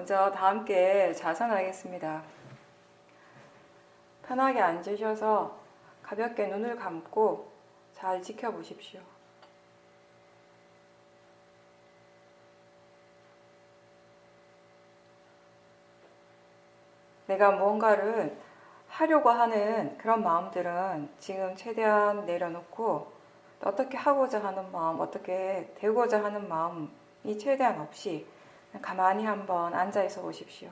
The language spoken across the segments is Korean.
먼저 다 함께 자선하겠습니다. 편하게 앉으셔서 가볍게 눈을 감고 잘 지켜보십시오. 내가 무언가를 하려고 하는 그런 마음들은 지금 최대한 내려놓고 어떻게 하고자 하는 마음, 어떻게 되고자 하는 마음이 최대한 없이 가만히 한번 앉아 있어 보십시오.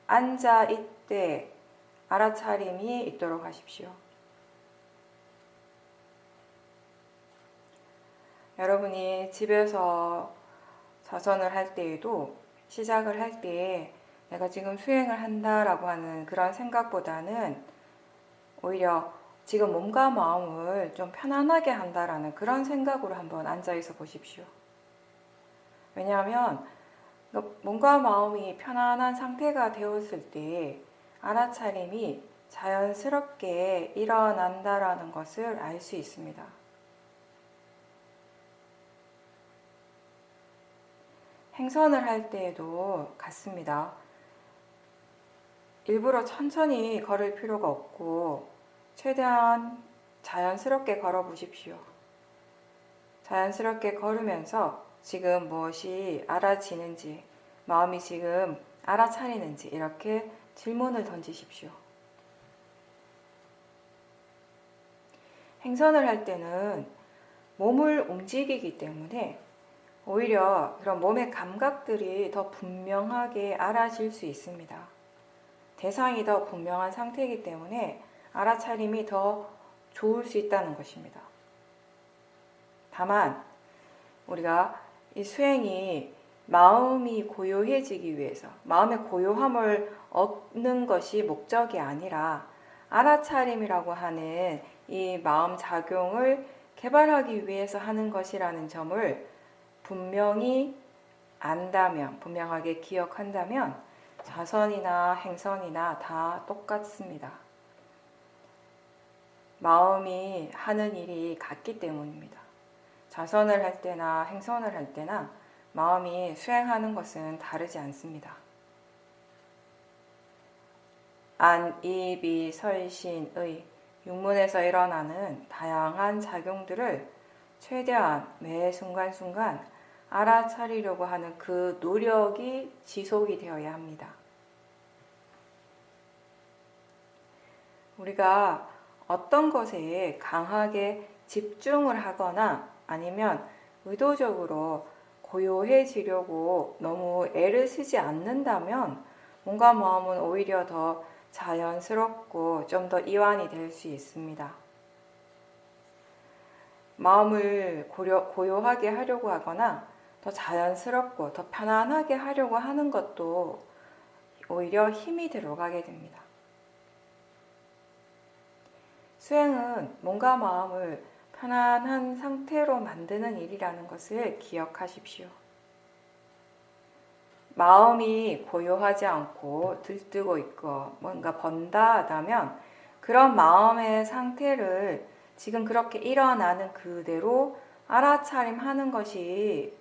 앉아 있되 알아차림이 있도록 하십시오. 여러분이 집에서 자선을 할 때에도 시작을 할 때에 내가 지금 수행을 한다라고 하는 그런 생각보다는 오히려 지금 몸과 마음을 좀 편안하게 한다라는 그런 생각으로 한번 앉아 있어 보십시오. 왜냐하면 몸과 마음이 편안한 상태가 되었을 때 알아차림이 자연스럽게 일어난다라는 것을 알 수 있습니다. 행선을 할 때에도 같습니다. 일부러 천천히 걸을 필요가 없고 최대한 자연스럽게 걸어 보십시오. 자연스럽게 걸으면서 지금 무엇이 알아지는지, 마음이 지금 알아차리는지 이렇게 질문을 던지십시오. 행선을 할 때는 몸을 움직이기 때문에 오히려 그런 몸의 감각들이 더 분명하게 알아질 수 있습니다. 대상이 더 분명한 상태이기 때문에 알아차림이 더 좋을 수 있다는 것입니다. 다만 우리가 이 수행이 마음이 고요해지기 위해서 마음의 고요함을 얻는 것이 목적이 아니라 알아차림이라고 하는 이 마음 작용을 개발하기 위해서 하는 것이라는 점을 분명히 안다면, 분명하게 기억한다면 자선이나 행선이나 다 똑같습니다. 마음이 하는 일이 같기 때문입니다. 자선을 할 때나 행선을 할 때나 마음이 수행하는 것은 다르지 않습니다. 안, 이, 비, 설, 신, 의 육문에서 일어나는 다양한 작용들을 최대한 매 순간순간 알아차리려고 하는 그 노력이 지속이 되어야 합니다. 우리가 어떤 것에 강하게 집중을 하거나 아니면 의도적으로 고요해지려고 너무 애를 쓰지 않는다면 몸과 마음은 오히려 더 자연스럽고 좀 더 이완이 될 수 있습니다. 마음을 고요하게 하려고 하거나 더 자연스럽고 더 편안하게 하려고 하는 것도 오히려 힘이 들어가게 됩니다. 수행은 몸과 마음을 편안한 상태로 만드는 일이라는 것을 기억하십시오. 마음이 고요하지 않고 들뜨고 있고 뭔가 번다하다면 그런 마음의 상태를 지금 그렇게 일어나는 그대로 알아차림하는 것이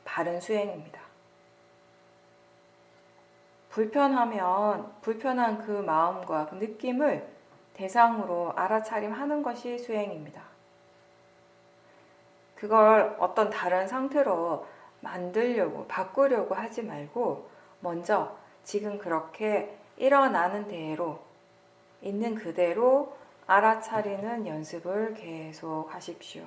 바른 수행입니다. 불편하면 불편한 그 마음과 그 느낌을 대상으로 알아차림하는 것이 수행입니다. 그걸 어떤 다른 상태로 만들려고 바꾸려고 하지 말고 먼저 지금 그렇게 일어나는 대로 있는 그대로 알아차리는 연습을 계속 하십시오.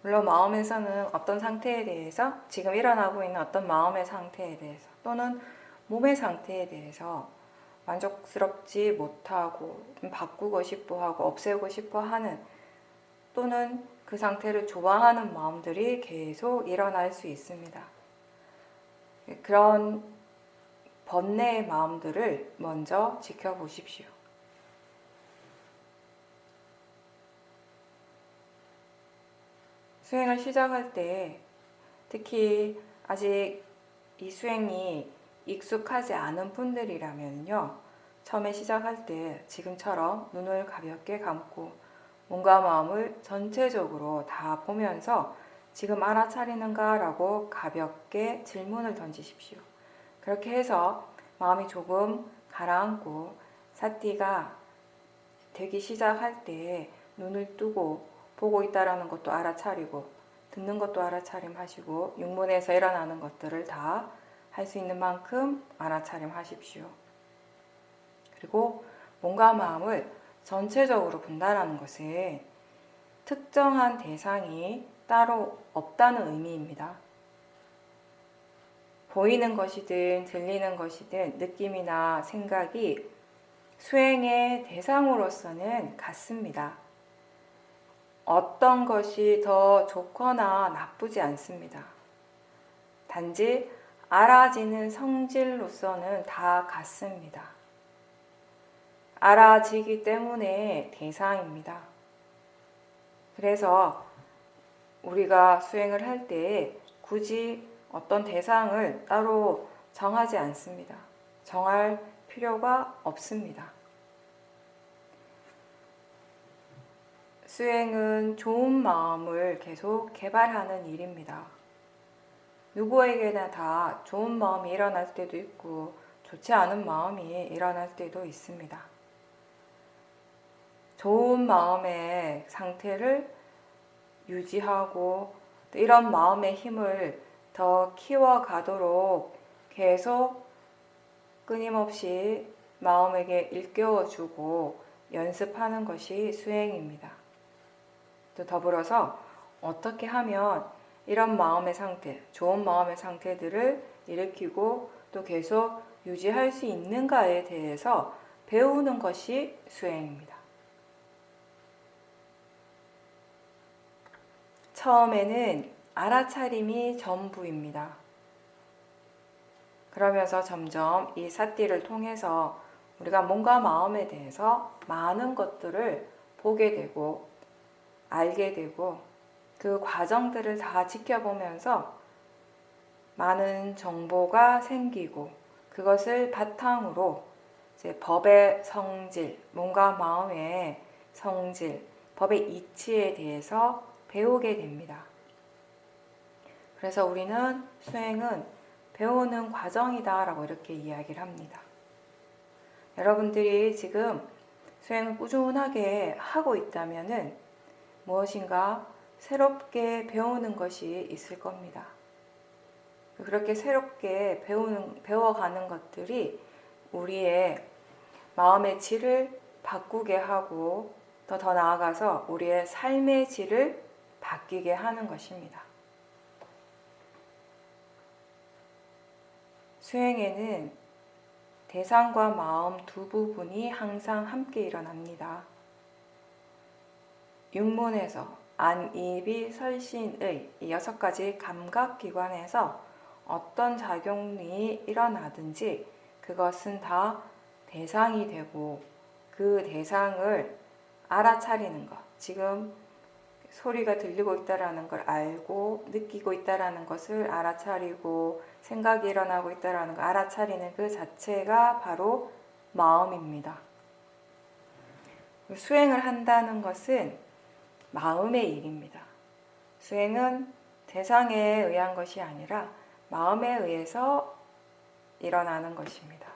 물론 마음에서는 어떤 상태에 대해서 지금 일어나고 있는 어떤 마음의 상태에 대해서 또는 몸의 상태에 대해서 만족스럽지 못하고 바꾸고 싶어 하고 없애고 싶어 하는 또는 그 상태를 좋아하는 마음들이 계속 일어날 수 있습니다. 그런 번뇌의 마음들을 먼저 지켜보십시오. 수행을 시작할 때 특히 아직 이 수행이 익숙하지 않은 분들이라면요, 처음에 시작할 때 지금처럼 눈을 가볍게 감고 몸과 마음을 전체적으로 다 보면서 지금 알아차리는가? 라고 가볍게 질문을 던지십시오. 그렇게 해서 마음이 조금 가라앉고 사띠가 되기 시작할 때 눈을 뜨고 보고 있다라는 것도 알아차리고 듣는 것도 알아차림하시고 육문에서 일어나는 것들을 다 할 수 있는 만큼 알아차림하십시오. 그리고 몸과 마음을 전체적으로 분단하는 것은 특정한 대상이 따로 없다는 의미입니다. 보이는 것이든 들리는 것이든 느낌이나 생각이 수행의 대상으로서는 같습니다. 어떤 것이 더 좋거나 나쁘지 않습니다. 단지 알아지는 성질로서는 다 같습니다. 알아지기 때문에 대상입니다. 그래서 우리가 수행을 할 때 굳이 어떤 대상을 따로 정하지 않습니다. 정할 필요가 없습니다. 수행은 좋은 마음을 계속 개발하는 일입니다. 누구에게나 다 좋은 마음이 일어날 때도 있고 좋지 않은 마음이 일어날 때도 있습니다. 좋은 마음의 상태를 유지하고 또 이런 마음의 힘을 더 키워가도록 계속 끊임없이 마음에게 일깨워주고 연습하는 것이 수행입니다. 또 더불어서 어떻게 하면 이런 마음의 상태, 좋은 마음의 상태들을 일으키고 또 계속 유지할 수 있는가에 대해서 배우는 것이 수행입니다. 처음에는 알아차림이 전부입니다. 그러면서 점점 이 사띠를 통해서 우리가 몸과 마음에 대해서 많은 것들을 보게 되고 알게 되고 그 과정들을 다 지켜보면서 많은 정보가 생기고 그것을 바탕으로 이제 법의 성질, 몸과 마음의 성질, 법의 이치에 대해서 배우게 됩니다. 그래서 우리는 수행은 배우는 과정이다 라고 이렇게 이야기를 합니다. 여러분들이 지금 수행을 꾸준하게 하고 있다면은 무엇인가 새롭게 배우는 것이 있을 겁니다. 그렇게 새롭게 배워가는 것들이 우리의 마음의 질을 바꾸게 하고 더 나아가서 우리의 삶의 질을 바뀌게 하는 것입니다. 수행에는 대상과 마음 두 부분이 항상 함께 일어납니다. 육문에서 안, 이, 비, 설신의 이 6가지 감각기관에서 어떤 작용이 일어나든지 그것은 다 대상이 되고 그 대상을 알아차리는 것, 지금 소리가 들리고 있다라는 걸 알고 느끼고 있다라는 것을 알아차리고 생각이 일어나고 있다라는 걸 알아차리는 그 자체가 바로 마음입니다. 수행을 한다는 것은 마음의 일입니다. 수행은 대상에 의한 것이 아니라 마음에 의해서 일어나는 것입니다.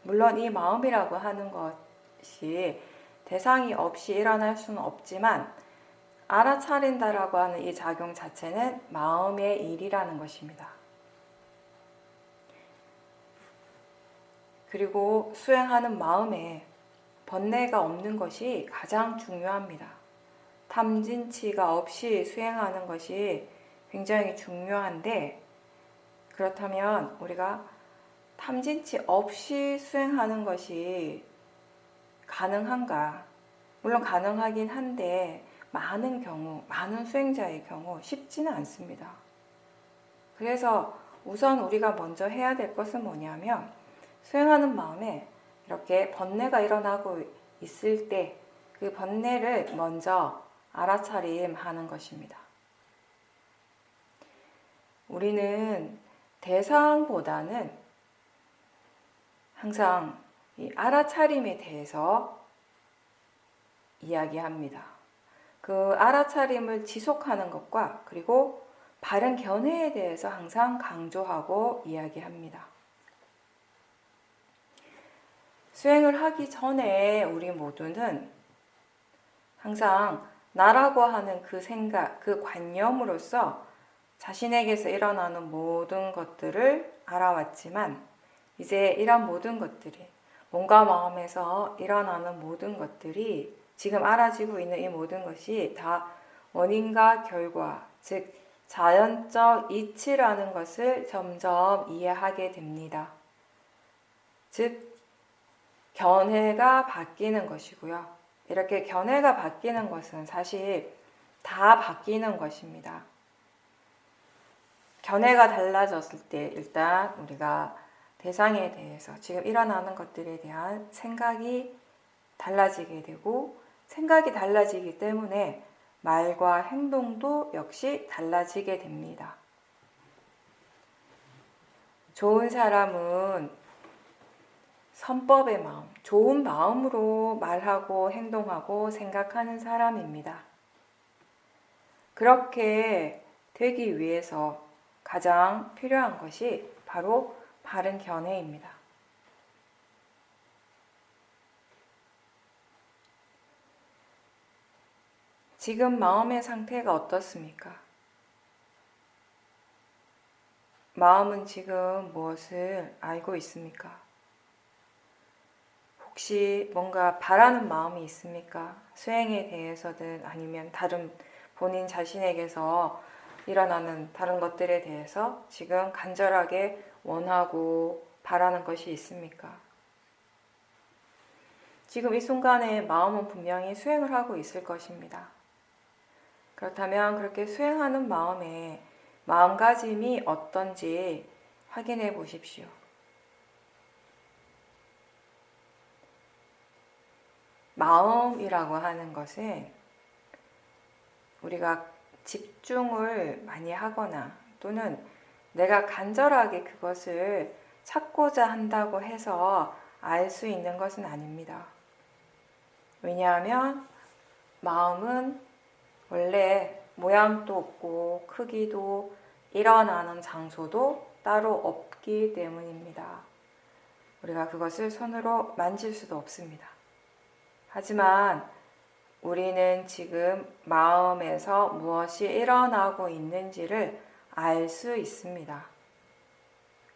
물론 이 마음이라고 하는 것이 대상이 없이 일어날 수는 없지만 알아차린다라고 하는 이 작용 자체는 마음의 일이라는 것입니다. 그리고 수행하는 마음에 번뇌가 없는 것이 가장 중요합니다. 탐진치가 없이 수행하는 것이 굉장히 중요한데 그렇다면 우리가 탐진치 없이 수행하는 것이 가능한가? 물론 가능하긴 한데 많은 수행자의 경우 쉽지는 않습니다. 그래서 우선 우리가 먼저 해야 될 것은 뭐냐면 수행하는 마음에 이렇게 번뇌가 일어나고 있을 때 그 번뇌를 먼저 알아차림하는 것입니다. 우리는 대상보다는 항상 이 알아차림에 대해서 이야기합니다. 그 알아차림을 지속하는 것과 그리고 바른 견해에 대해서 항상 강조하고 이야기합니다. 수행을 하기 전에 우리 모두는 항상 나라고 하는 그 생각, 그 관념으로서 자신에게서 일어나는 모든 것들을 알아왔지만 이제 이런 모든 것들이 몸과 마음에서 일어나는 모든 것들이 지금 알아지고 있는 이 모든 것이 다 원인과 결과, 즉 자연적 이치라는 것을 점점 이해하게 됩니다. 즉 견해가 바뀌는 것이고요. 이렇게 견해가 바뀌는 것은 사실 다 바뀌는 것입니다. 견해가 달라졌을 때 일단 우리가 대상에 대해서 지금 일어나는 것들에 대한 생각이 달라지게 되고 생각이 달라지기 때문에 말과 행동도 역시 달라지게 됩니다. 좋은 사람은 선법의 마음, 좋은 마음으로 말하고 행동하고 생각하는 사람입니다. 그렇게 되기 위해서 가장 필요한 것이 바로 바른 견해입니다. 지금 마음의 상태가 어떻습니까? 마음은 지금 무엇을 알고 있습니까? 혹시 뭔가 바라는 마음이 있습니까? 수행에 대해서든 아니면 다른 본인 자신에게서 일어나는 다른 것들에 대해서 지금 간절하게 원하고 바라는 것이 있습니까? 지금 이 순간에 마음은 분명히 수행을 하고 있을 것입니다. 그렇다면 그렇게 수행하는 마음의 마음가짐이 어떤지 확인해 보십시오. 마음이라고 하는 것은 우리가 집중을 많이 하거나 또는 내가 간절하게 그것을 찾고자 한다고 해서 알 수 있는 것은 아닙니다. 왜냐하면 마음은 원래 모양도 없고 크기도 일어나는 장소도 따로 없기 때문입니다. 우리가 그것을 손으로 만질 수도 없습니다. 하지만 우리는 지금 마음에서 무엇이 일어나고 있는지를 알 수 있습니다.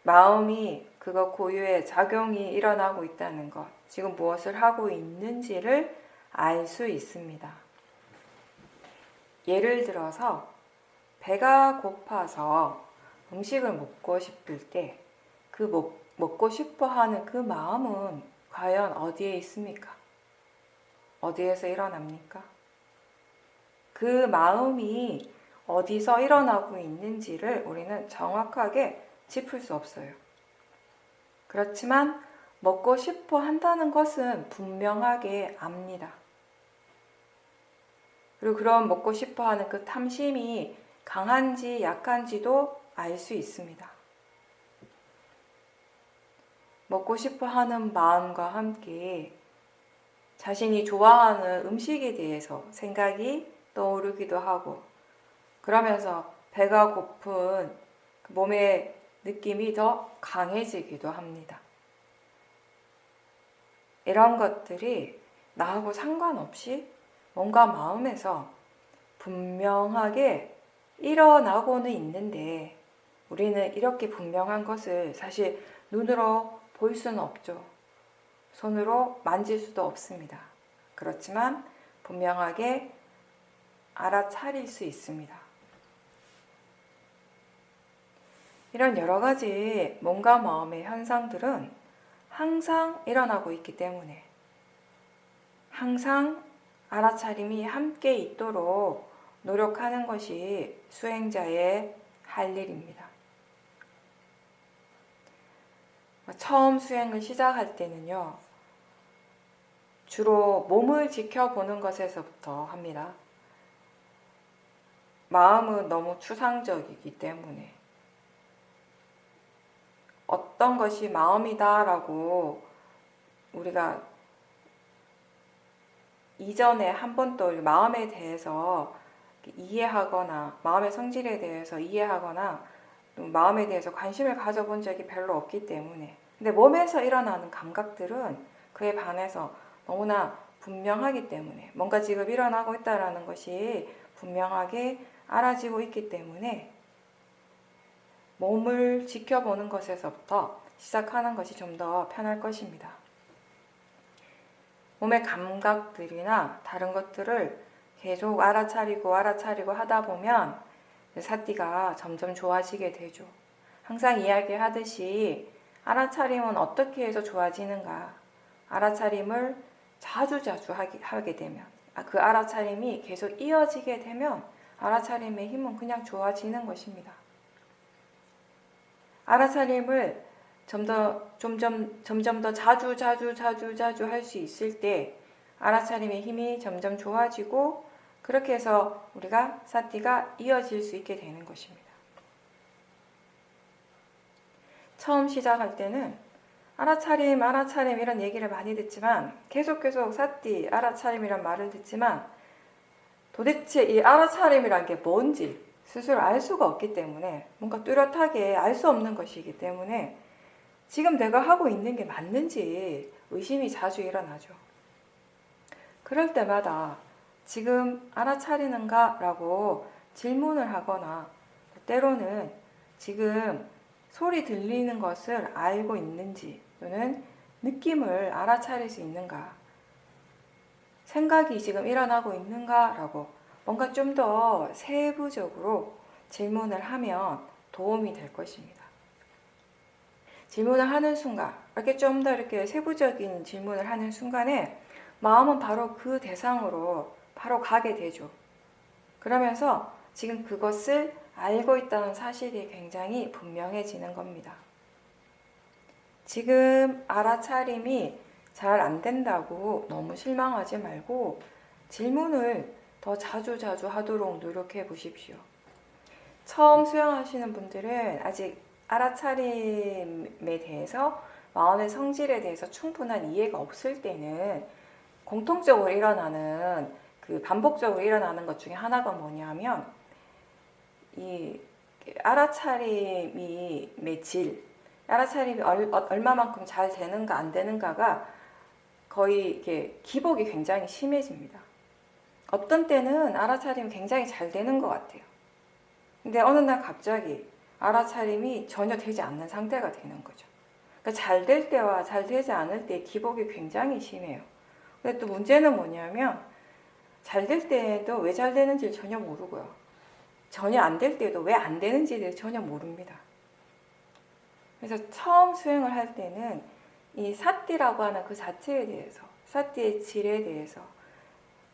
마음이 그것 고유의 작용이 일어나고 있다는 것, 지금 무엇을 하고 있는지를 알 수 있습니다. 예를 들어서 배가 고파서 음식을 먹고 싶을 때 그 먹고 싶어 하는 그 마음은 과연 어디에 있습니까? 어디에서 일어납니까? 그 마음이 어디서 일어나고 있는지를 우리는 정확하게 짚을 수 없어요. 그렇지만 먹고 싶어 한다는 것은 분명하게 압니다. 그리고 그런 먹고 싶어 하는 그 탐심이 강한지 약한지도 알 수 있습니다. 먹고 싶어 하는 마음과 함께 자신이 좋아하는 음식에 대해서 생각이 떠오르기도 하고 그러면서 배가 고픈 몸의 느낌이 더 강해지기도 합니다. 이런 것들이 나하고 상관없이 뭔가 마음에서 분명하게 일어나고는 있는데 우리는 이렇게 분명한 것을 사실 눈으로 볼 수는 없죠. 손으로 만질 수도 없습니다. 그렇지만 분명하게 알아차릴 수 있습니다. 이런 여러 가지 몸과 마음의 현상들은 항상 일어나고 있기 때문에 항상 알아차림이 함께 있도록 노력하는 것이 수행자의 할 일입니다. 처음 수행을 시작할 때는요, 주로 몸을 지켜보는 것에서부터 합니다. 마음은 너무 추상적이기 때문에 어떤 것이 마음이다라고 우리가 이전에 한 번도 마음에 대해서 이해하거나 마음의 성질에 대해서 이해하거나 마음에 대해서 관심을 가져본 적이 별로 없기 때문에, 근데 몸에서 일어나는 감각들은 그에 반해서 너무나 분명하기 때문에, 뭔가 지금 일어나고 있다는 것이 분명하게 알아지고 있기 때문에 몸을 지켜보는 것에서부터 시작하는 것이 좀 더 편할 것입니다. 몸의 감각들이나 다른 것들을 계속 알아차리고 하다 보면 사띠가 점점 좋아지게 되죠. 항상 이야기하듯이 알아차림은 어떻게 해서 좋아지는가? 알아차림을 자주자주 하게 되면, 그 알아차림이 계속 이어지게 되면 알아차림의 힘은 그냥 좋아지는 것입니다. 알아차림을 점점 더 자주 할 수 있을 때 알아차림의 힘이 점점 좋아지고, 그렇게 해서 우리가 사띠가 이어질 수 있게 되는 것입니다. 처음 시작할 때는 알아차림 이런 얘기를 많이 듣지만, 계속 사띠 알아차림이란 말을 듣지만 도대체 이 알아차림이란 게 뭔지 스스로 알 수가 없기 때문에, 뭔가 뚜렷하게 알 수 없는 것이기 때문에 지금 내가 하고 있는 게 맞는지 의심이 자주 일어나죠. 그럴 때마다 지금 알아차리는가? 라고 질문을 하거나, 때로는 지금 소리 들리는 것을 알고 있는지, 또는 느낌을 알아차릴 수 있는가, 생각이 지금 일어나고 있는가? 라고 뭔가 좀 더 세부적으로 질문을 하면 도움이 될 것입니다. 질문을 하는 순간, 이렇게 좀 더 이렇게 세부적인 질문을 하는 순간에 마음은 바로 그 대상으로 바로 가게 되죠. 그러면서 지금 그것을 알고 있다는 사실이 굉장히 분명해지는 겁니다. 지금 알아차림이 잘 안 된다고 너무 실망하지 말고 질문을 더 자주 하도록 노력해 보십시오. 처음 수영하시는 분들은 아직 알아차림에 대해서, 마음의 성질에 대해서 충분한 이해가 없을 때는 공통적으로 일어나는, 반복적으로 일어나는 것 중에 하나가 뭐냐면, 이 알아차림의 질, 알아차림이 얼마만큼 잘 되는가 안 되는가가 거의 이렇게 기복이 굉장히 심해집니다. 어떤 때는 알아차림이 굉장히 잘 되는 것 같아요. 근데 어느 날 갑자기 알아차림이 전혀 되지 않는 상태가 되는 거죠. 그러니까 잘 될 때와 잘 되지 않을 때의 기복이 굉장히 심해요. 근데 또 문제는 뭐냐면, 잘 될 때도 왜 잘 되는지를 전혀 모르고요, 전혀 안 될 때도 왜 안 되는지를 전혀 모릅니다. 그래서 처음 수행을 할 때는 이 사띠라고 하는 그 자체에 대해서, 사띠의 질에 대해서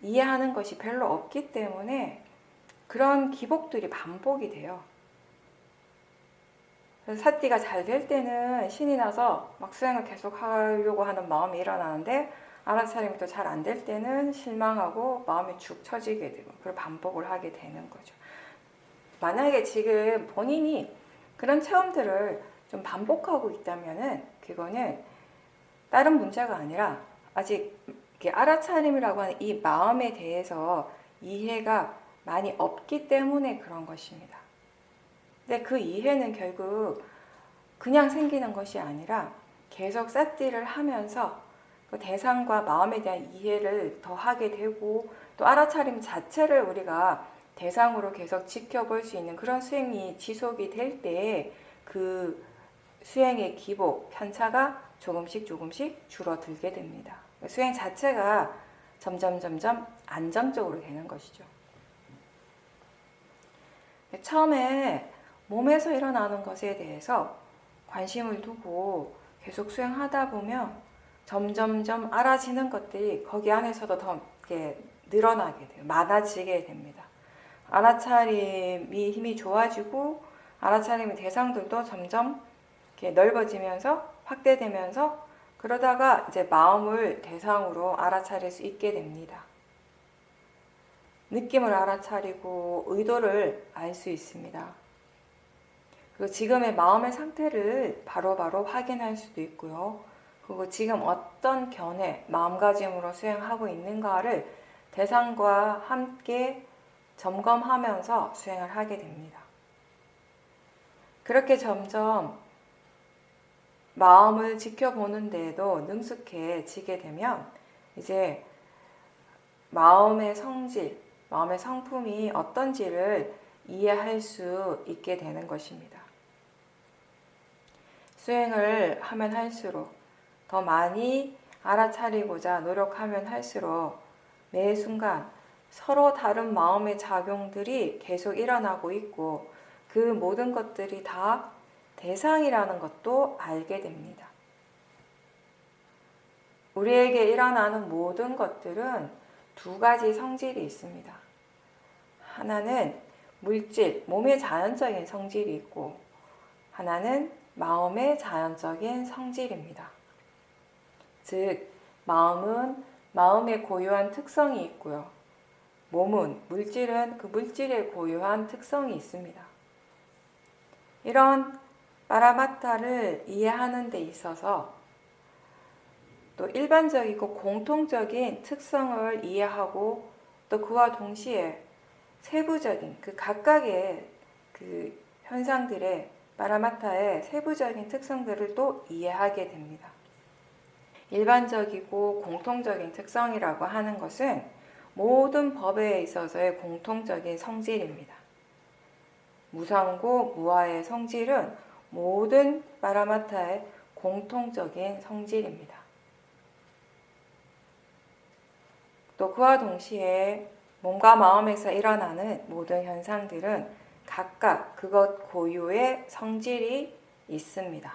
이해하는 것이 별로 없기 때문에 그런 기복들이 반복이 돼요. 그래서 사띠가 잘 될 때는 신이 나서 막 수행을 계속 하려고 하는 마음이 일어나는데, 알아차림이 또 잘 안 될 때는 실망하고 마음이 축 처지게 되고, 그걸 반복을 하게 되는 거죠. 만약에 지금 본인이 그런 체험들을 좀 반복하고 있다면은 그거는 다른 문제가 아니라 아직 알아차림이라고 하는 이 마음에 대해서 이해가 많이 없기 때문에 그런 것입니다. 근데 그 이해는 결국 그냥 생기는 것이 아니라 계속 사띠를 하면서 그 대상과 마음에 대한 이해를 더 하게 되고, 또 알아차림 자체를 우리가 대상으로 계속 지켜볼 수 있는 그런 수행이 지속이 될 때 그 수행의 기복, 편차가 조금씩 줄어들게 됩니다. 수행 자체가 점점 안정적으로 되는 것이죠. 처음에 몸에서 일어나는 것에 대해서 관심을 두고 계속 수행하다 보면 점점 알아지는 것들이 거기 안에서도 더 이렇게 늘어나게 돼요. 많아지게 됩니다. 알아차림이 힘이 좋아지고, 알아차림의 대상들도 점점 이렇게 넓어지면서 확대되면서, 그러다가 이제 마음을 대상으로 알아차릴 수 있게 됩니다. 느낌을 알아차리고 의도를 알 수 있습니다. 그리고 지금의 마음의 상태를 바로바로 확인할 수도 있고요. 그리고 지금 어떤 견해, 마음가짐으로 수행하고 있는가를 대상과 함께 점검하면서 수행을 하게 됩니다. 그렇게 점점 마음을 지켜보는 데에도 능숙해지게 되면 이제 마음의 성질, 마음의 성품이 어떤지를 이해할 수 있게 되는 것입니다. 수행을 하면 할수록 더 많이 알아차리고자 노력하면 할수록 매 순간 서로 다른 마음의 작용들이 계속 일어나고 있고 그 모든 것들이 다 대상이라는 것도 알게 됩니다. 우리에게 일어나는 모든 것들은 두 가지 성질이 있습니다. 하나는 물질, 몸의 자연적인 성질이 있고 하나는 마음의 자연적인 성질입니다. 즉, 마음은 마음의 고유한 특성이 있고요. 몸은, 물질은 그 물질의 고유한 특성이 있습니다. 이런 파라마타를 이해하는 데 있어서 또 일반적이고 공통적인 특성을 이해하고 또 그와 동시에 세부적인 그 각각의 그 현상들의 파라마타의 세부적인 특성들을 또 이해하게 됩니다. 일반적이고 공통적인 특성이라고 하는 것은 모든 법에 있어서의 공통적인 성질입니다. 무상고 무아의 성질은 모든 파라마타의 공통적인 성질입니다. 또 그와 동시에 몸과 마음에서 일어나는 모든 현상들은 각각 그것 고유의 성질이 있습니다.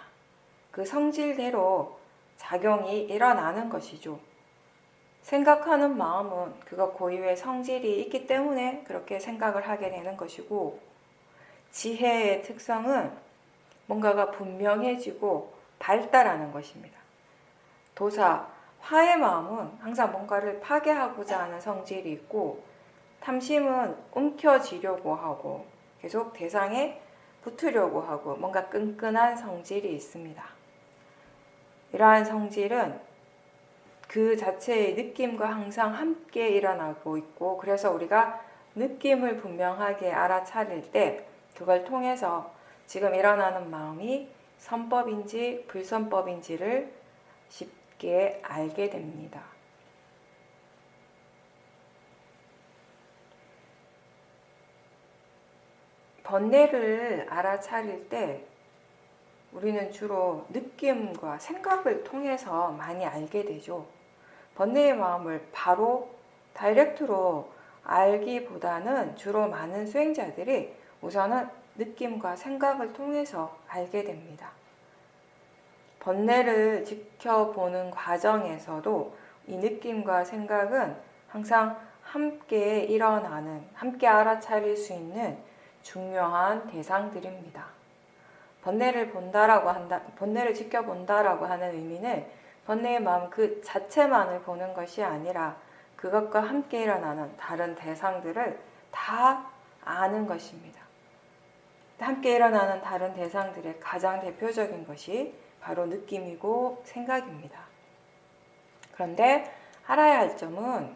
그 성질대로 작용이 일어나는 것이죠. 생각하는 마음은 그것 고유의 성질이 있기 때문에 그렇게 생각을 하게 되는 것이고, 지혜의 특성은 뭔가가 분명해지고 발달하는 것입니다. 도사, 화의 마음은 항상 뭔가를 파괴하고자 하는 성질이 있고, 탐심은 움켜쥐려고 하고 계속 대상에 붙으려고 하고 뭔가 끈끈한 성질이 있습니다. 이러한 성질은 그 자체의 느낌과 항상 함께 일어나고 있고, 그래서 우리가 느낌을 분명하게 알아차릴 때 그걸 통해서 지금 일어나는 마음이 선법인지 불선법인지를 쉽게 알게 됩니다. 번뇌를 알아차릴 때 우리는 주로 느낌과 생각을 통해서 많이 알게 되죠. 번뇌의 마음을 바로 다이렉트로 알기보다는 주로 많은 수행자들이 우선은 느낌과 생각을 통해서 알게 됩니다. 번뇌를 지켜보는 과정에서도 이 느낌과 생각은 항상 함께 일어나는, 함께 알아차릴 수 있는 중요한 대상들입니다. 번뇌를 지켜본다라고 하는 의미는 번뇌의 마음 그 자체만을 보는 것이 아니라 그것과 함께 일어나는 다른 대상들을 다 아는 것입니다. 함께 일어나는 다른 대상들의 가장 대표적인 것이 바로 느낌이고 생각입니다. 그런데 알아야 할 점은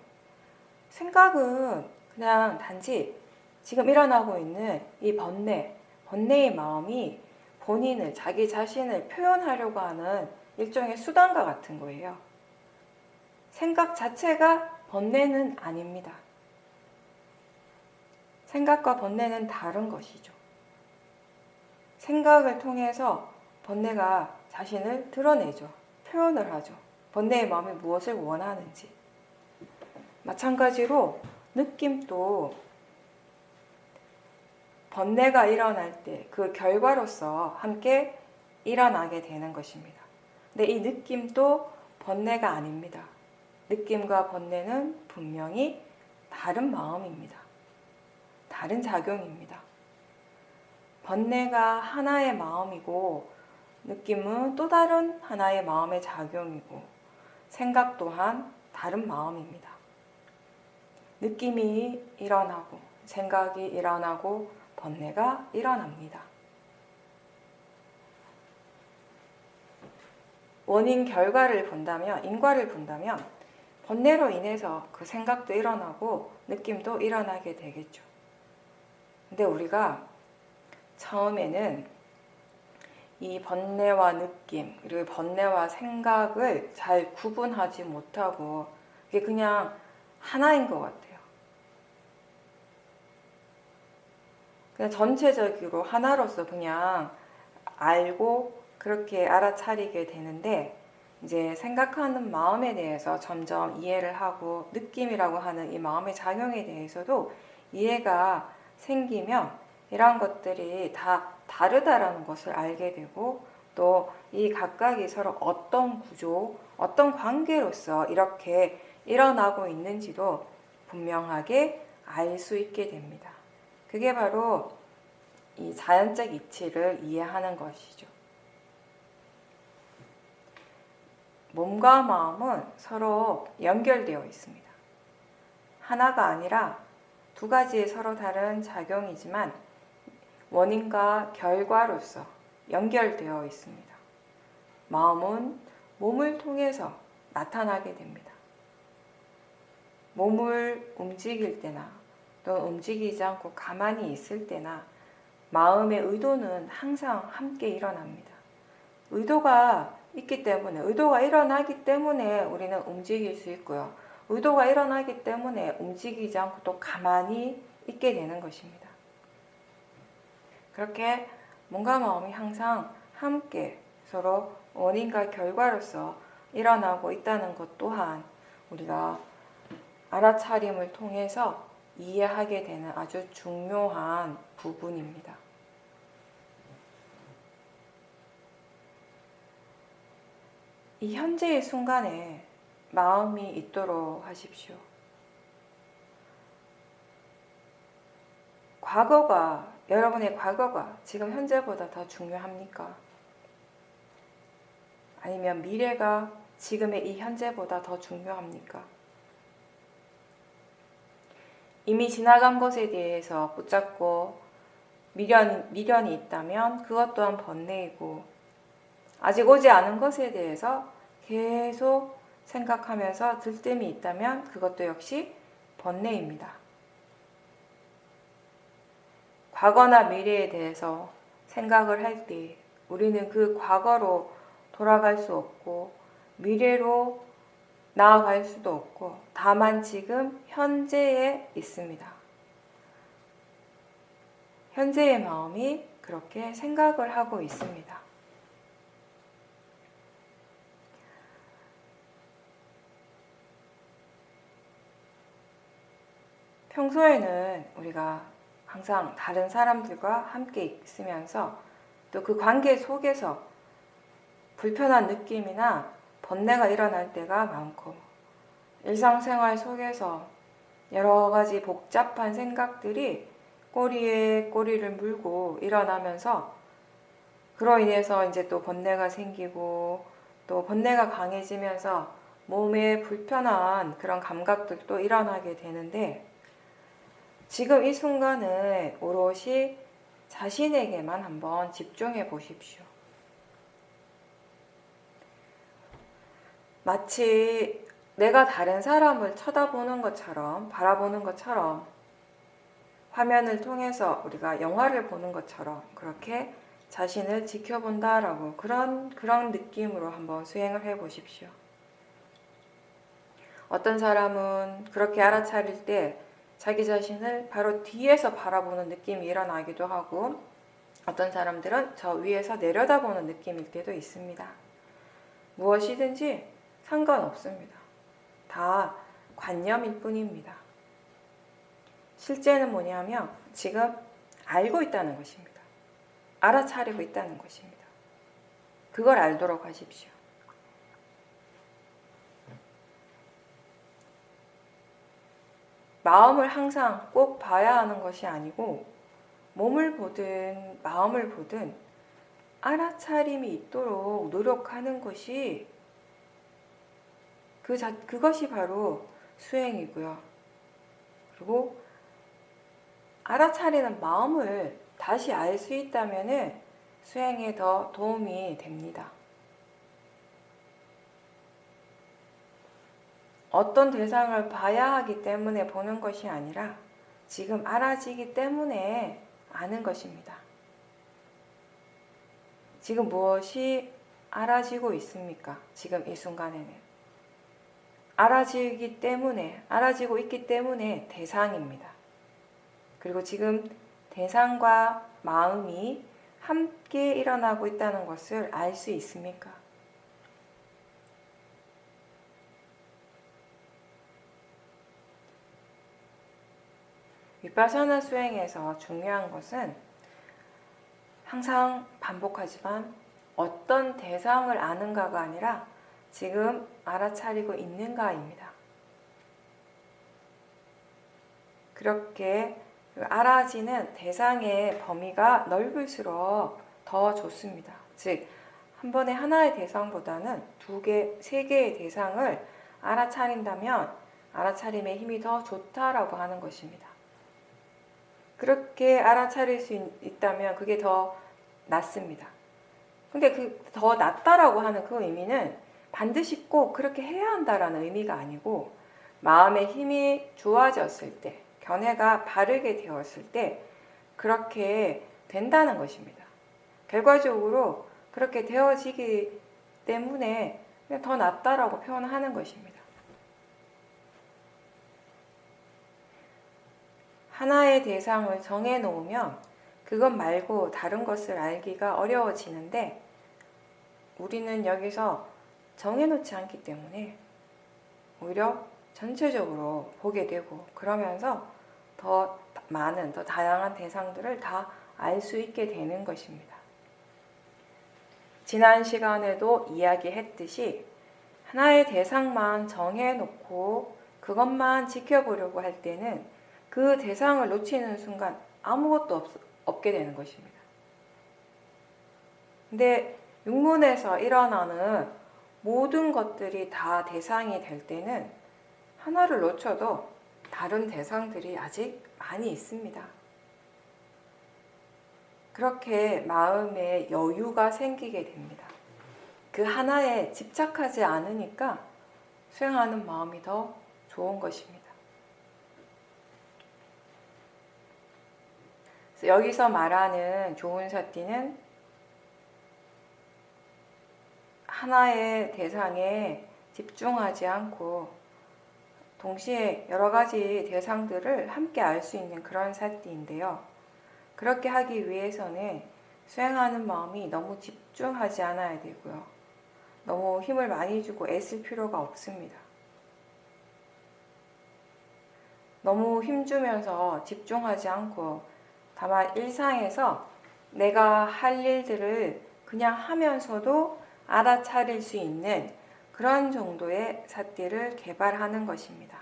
생각은 그냥 단지 지금 일어나고 있는 이 번뇌의 마음이 본인을, 자기 자신을 표현하려고 하는 일종의 수단과 같은 거예요. 생각 자체가 번뇌는 아닙니다. 생각과 번뇌는 다른 것이죠. 생각을 통해서 번뇌가 자신을 드러내죠. 표현을 하죠. 번뇌의 마음이 무엇을 원하는지. 마찬가지로 느낌도 번뇌가 일어날 때 그 결과로서 함께 일어나게 되는 것입니다. 근데 이 느낌도 번뇌가 아닙니다. 느낌과 번뇌는 분명히 다른 마음입니다. 다른 작용입니다. 번뇌가 하나의 마음이고 느낌은 또 다른 하나의 마음의 작용이고 생각 또한 다른 마음입니다. 느낌이 일어나고 생각이 일어나고 번뇌가 일어납니다. 원인 결과를 본다면, 인과를 본다면 번뇌로 인해서 그 생각도 일어나고 느낌도 일어나게 되겠죠. 근데 우리가 처음에는 이 번뇌와 느낌, 그리고 번뇌와 생각을 잘 구분하지 못하고 이게 그냥 하나인 것 같아요. 그냥 전체적으로 하나로서 그냥 알고 그렇게 알아차리게 되는데, 이제 생각하는 마음에 대해서 점점 이해를 하고 느낌이라고 하는 이 마음의 작용에 대해서도 이해가 생기면 이런 것들이 다 다르다라는 것을 알게 되고, 또 이 각각이 서로 어떤 구조, 어떤 관계로서 이렇게 일어나고 있는지도 분명하게 알 수 있게 됩니다. 그게 바로 이 자연적 이치를 이해하는 것이죠. 몸과 마음은 서로 연결되어 있습니다. 하나가 아니라 두 가지의 서로 다른 작용이지만 원인과 결과로서 연결되어 있습니다. 마음은 몸을 통해서 나타나게 됩니다. 몸을 움직일 때나 또 움직이지 않고 가만히 있을 때나 마음의 의도는 항상 함께 일어납니다. 의도가 있기 때문에, 의도가 일어나기 때문에 우리는 움직일 수 있고요. 의도가 일어나기 때문에 움직이지 않고 또 가만히 있게 되는 것입니다. 그렇게 몸과 마음이 항상 함께 서로 원인과 결과로서 일어나고 있다는 것 또한 우리가 알아차림을 통해서 이해하게 되는 아주 중요한 부분입니다. 이 현재의 순간에 마음이 있도록 하십시오. 여러분의 과거가 지금 현재보다 더 중요합니까? 아니면 미래가 지금의 이 현재보다 더 중요합니까? 이미 지나간 것에 대해서 붙잡고 미련이 있다면 그것 또한 번뇌이고, 아직 오지 않은 것에 대해서 계속 생각하면서 들뜸이 있다면 그것도 역시 번뇌입니다. 과거나 미래에 대해서 생각을 할 때 우리는 그 과거로 돌아갈 수 없고 미래로 나아갈 수도 없고, 다만 지금 현재에 있습니다. 현재의 마음이 그렇게 생각을 하고 있습니다. 평소에는 우리가 항상 다른 사람들과 함께 있으면서 또 그 관계 속에서 불편한 느낌이나 번뇌가 일어날 때가 많고, 일상생활 속에서 여러 가지 복잡한 생각들이 꼬리에 꼬리를 물고 일어나면서 그로 인해서 이제 또 번뇌가 생기고, 또 번뇌가 강해지면서 몸에 불편한 그런 감각들도 일어나게 되는데, 지금 이 순간을 오롯이 자신에게만 한번 집중해 보십시오. 마치 내가 다른 사람을 쳐다보는 것처럼, 바라보는 것처럼, 화면을 통해서 우리가 영화를 보는 것처럼 그렇게 자신을 지켜본다라고 그런 느낌으로 한번 수행을 해 보십시오. 어떤 사람은 그렇게 알아차릴 때 자기 자신을 바로 뒤에서 바라보는 느낌이 일어나기도 하고, 어떤 사람들은 저 위에서 내려다보는 느낌일 때도 있습니다. 무엇이든지 상관없습니다. 다 관념일 뿐입니다. 실제는 뭐냐면 지금 알고 있다는 것입니다. 알아차리고 있다는 것입니다. 그걸 알도록 하십시오. 마음을 항상 꼭 봐야 하는 것이 아니고, 몸을 보든 마음을 보든 알아차림이 있도록 노력하는 것이 그것이 바로 수행이고요. 그리고 알아차리는 마음을 다시 알 수 있다면 수행에 더 도움이 됩니다. 어떤 대상을 봐야 하기 때문에 보는 것이 아니라 지금 알아지기 때문에 아는 것입니다. 지금 무엇이 알아지고 있습니까? 지금 이 순간에는. 알아지고 있기 때문에 대상입니다. 그리고 지금 대상과 마음이 함께 일어나고 있다는 것을 알 수 있습니까? 위파사나 수행에서 중요한 것은 항상 반복하지만 어떤 대상을 아는가가 아니라 지금 알아차리고 있는가입니다. 그렇게 알아지는 대상의 범위가 넓을수록 더 좋습니다. 즉, 한 번에 하나의 대상보다는 2개, 3개의 대상을 알아차린다면 알아차림의 힘이 더 좋다라고 하는 것입니다. 그렇게 알아차릴 수 있다면 그게 더 낫습니다. 근데 그 더 낫다라고 하는 그 의미는 반드시 꼭 그렇게 해야 한다라는 의미가 아니고 마음의 힘이 좋아졌을 때, 견해가 바르게 되었을 때 그렇게 된다는 것입니다. 결과적으로 그렇게 되어지기 때문에 더 낫다라고 표현하는 것입니다. 하나의 대상을 정해놓으면 그것 말고 다른 것을 알기가 어려워지는데 우리는 여기서 정해놓지 않기 때문에 오히려 전체적으로 보게 되고 그러면서 더 많은, 더 다양한 대상들을 다 알 수 있게 되는 것입니다. 지난 시간에도 이야기했듯이 하나의 대상만 정해놓고 그것만 지켜보려고 할 때는 그 대상을 놓치는 순간 아무것도 없게 되는 것입니다. 근데 육문에서 일어나는 모든 것들이 다 대상이 될 때는 하나를 놓쳐도 다른 대상들이 아직 많이 있습니다. 그렇게 마음에 여유가 생기게 됩니다. 그 하나에 집착하지 않으니까 수행하는 마음이 더 좋은 것입니다. 여기서 말하는 좋은 사띠는 하나의 대상에 집중하지 않고 동시에 여러 가지 대상들을 함께 알 수 있는 그런 사띠인데요. 그렇게 하기 위해서는 수행하는 마음이 너무 집중하지 않아야 되고요. 너무 힘을 많이 주고 애쓸 필요가 없습니다. 너무 힘주면서 집중하지 않고 다만 일상에서 내가 할 일들을 그냥 하면서도 알아차릴 수 있는 그런 정도의 사띠를 개발하는 것입니다.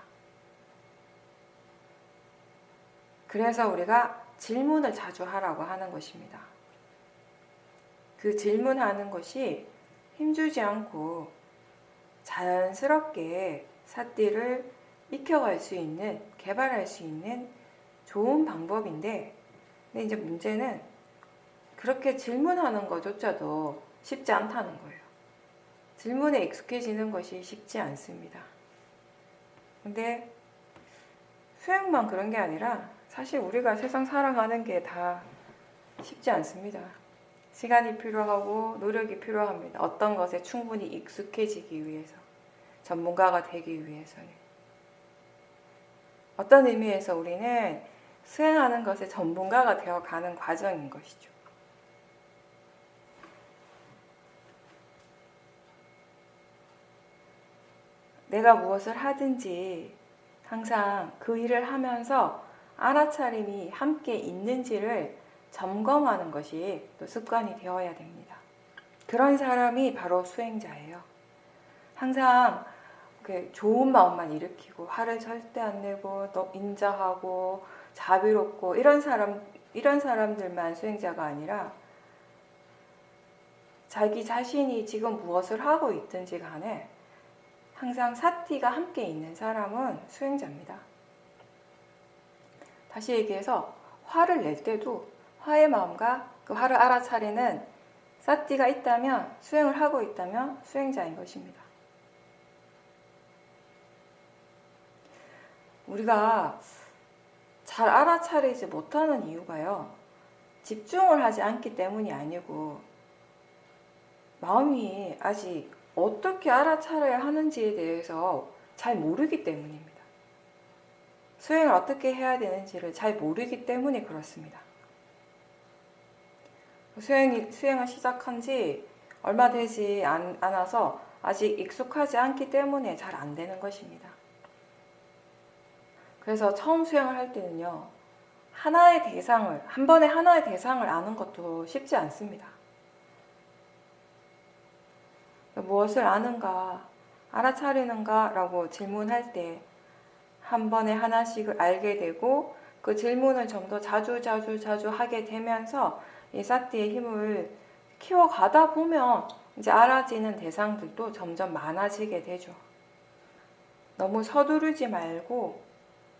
그래서 우리가 질문을 자주 하라고 하는 것입니다. 그 질문하는 것이 힘주지 않고 자연스럽게 사띠를 익혀갈 수 있는, 개발할 수 있는 좋은 방법인데, 근데 이제 문제는 그렇게 질문하는 것조차도 쉽지 않다는 거예요. 질문에 익숙해지는 것이 쉽지 않습니다. 근데 수행만 그런 게 아니라 사실 우리가 세상 살아가는 게 다 쉽지 않습니다. 시간이 필요하고 노력이 필요합니다. 어떤 것에 충분히 익숙해지기 위해서, 전문가가 되기 위해서는. 어떤 의미에서 우리는 수행하는 것에 전문가가 되어가는 과정인 것이죠. 내가 무엇을 하든지 항상 그 일을 하면서 알아차림이 함께 있는지를 점검하는 것이 또 습관이 되어야 됩니다. 그런 사람이 바로 수행자예요. 항상 좋은 마음만 일으키고 화를 절대 안 내고 또 인자하고 자비롭고 이런 사람들만 수행자가 아니라 자기 자신이 지금 무엇을 하고 있든지 간에 항상 사띠가 함께 있는 사람은 수행자입니다. 다시 얘기해서 화를 낼 때도 화의 마음과 그 화를 알아차리는 사띠가 있다면, 수행을 하고 있다면 수행자인 것입니다. 우리가 잘 알아차리지 못하는 이유가요. 집중을 하지 않기 때문이 아니고 마음이 아직 어떻게 알아차려야 하는지에 대해서 잘 모르기 때문입니다. 수행을 어떻게 해야 되는지를 잘 모르기 때문에 그렇습니다. 수행을 시작한 지 얼마 되지 않아서 아직 익숙하지 않기 때문에 잘 안 되는 것입니다. 그래서 처음 수행을 할 때는요, 한 번에 하나의 대상을 아는 것도 쉽지 않습니다. 무엇을 아는가, 알아차리는가 라고 질문할 때 한 번에 하나씩을 알게 되고 그 질문을 좀 더 자주 하게 되면서 이 사티의 힘을 키워가다 보면 이제 알아지는 대상들도 점점 많아지게 되죠. 너무 서두르지 말고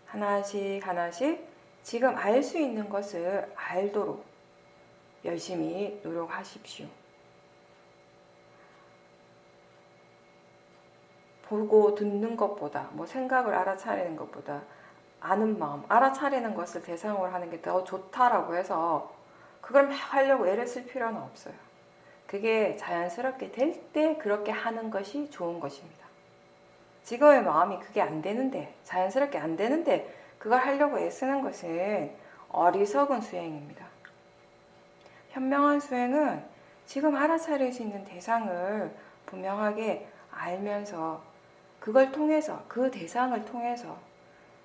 하나씩 지금 알 수 있는 것을 알도록 열심히 노력하십시오. 보고 듣는 것보다, 생각을 알아차리는 것보다 아는 마음, 알아차리는 것을 대상으로 하는 게 더 좋다라고 해서 그걸 막 하려고 애를 쓸 필요는 없어요. 그게 자연스럽게 될 때 그렇게 하는 것이 좋은 것입니다. 지금의 마음이 그게 안 되는데, 자연스럽게 안 되는데 그걸 하려고 애쓰는 것은 어리석은 수행입니다. 현명한 수행은 지금 알아차릴 수 있는 대상을 분명하게 알면서 그걸 통해서, 그 대상을 통해서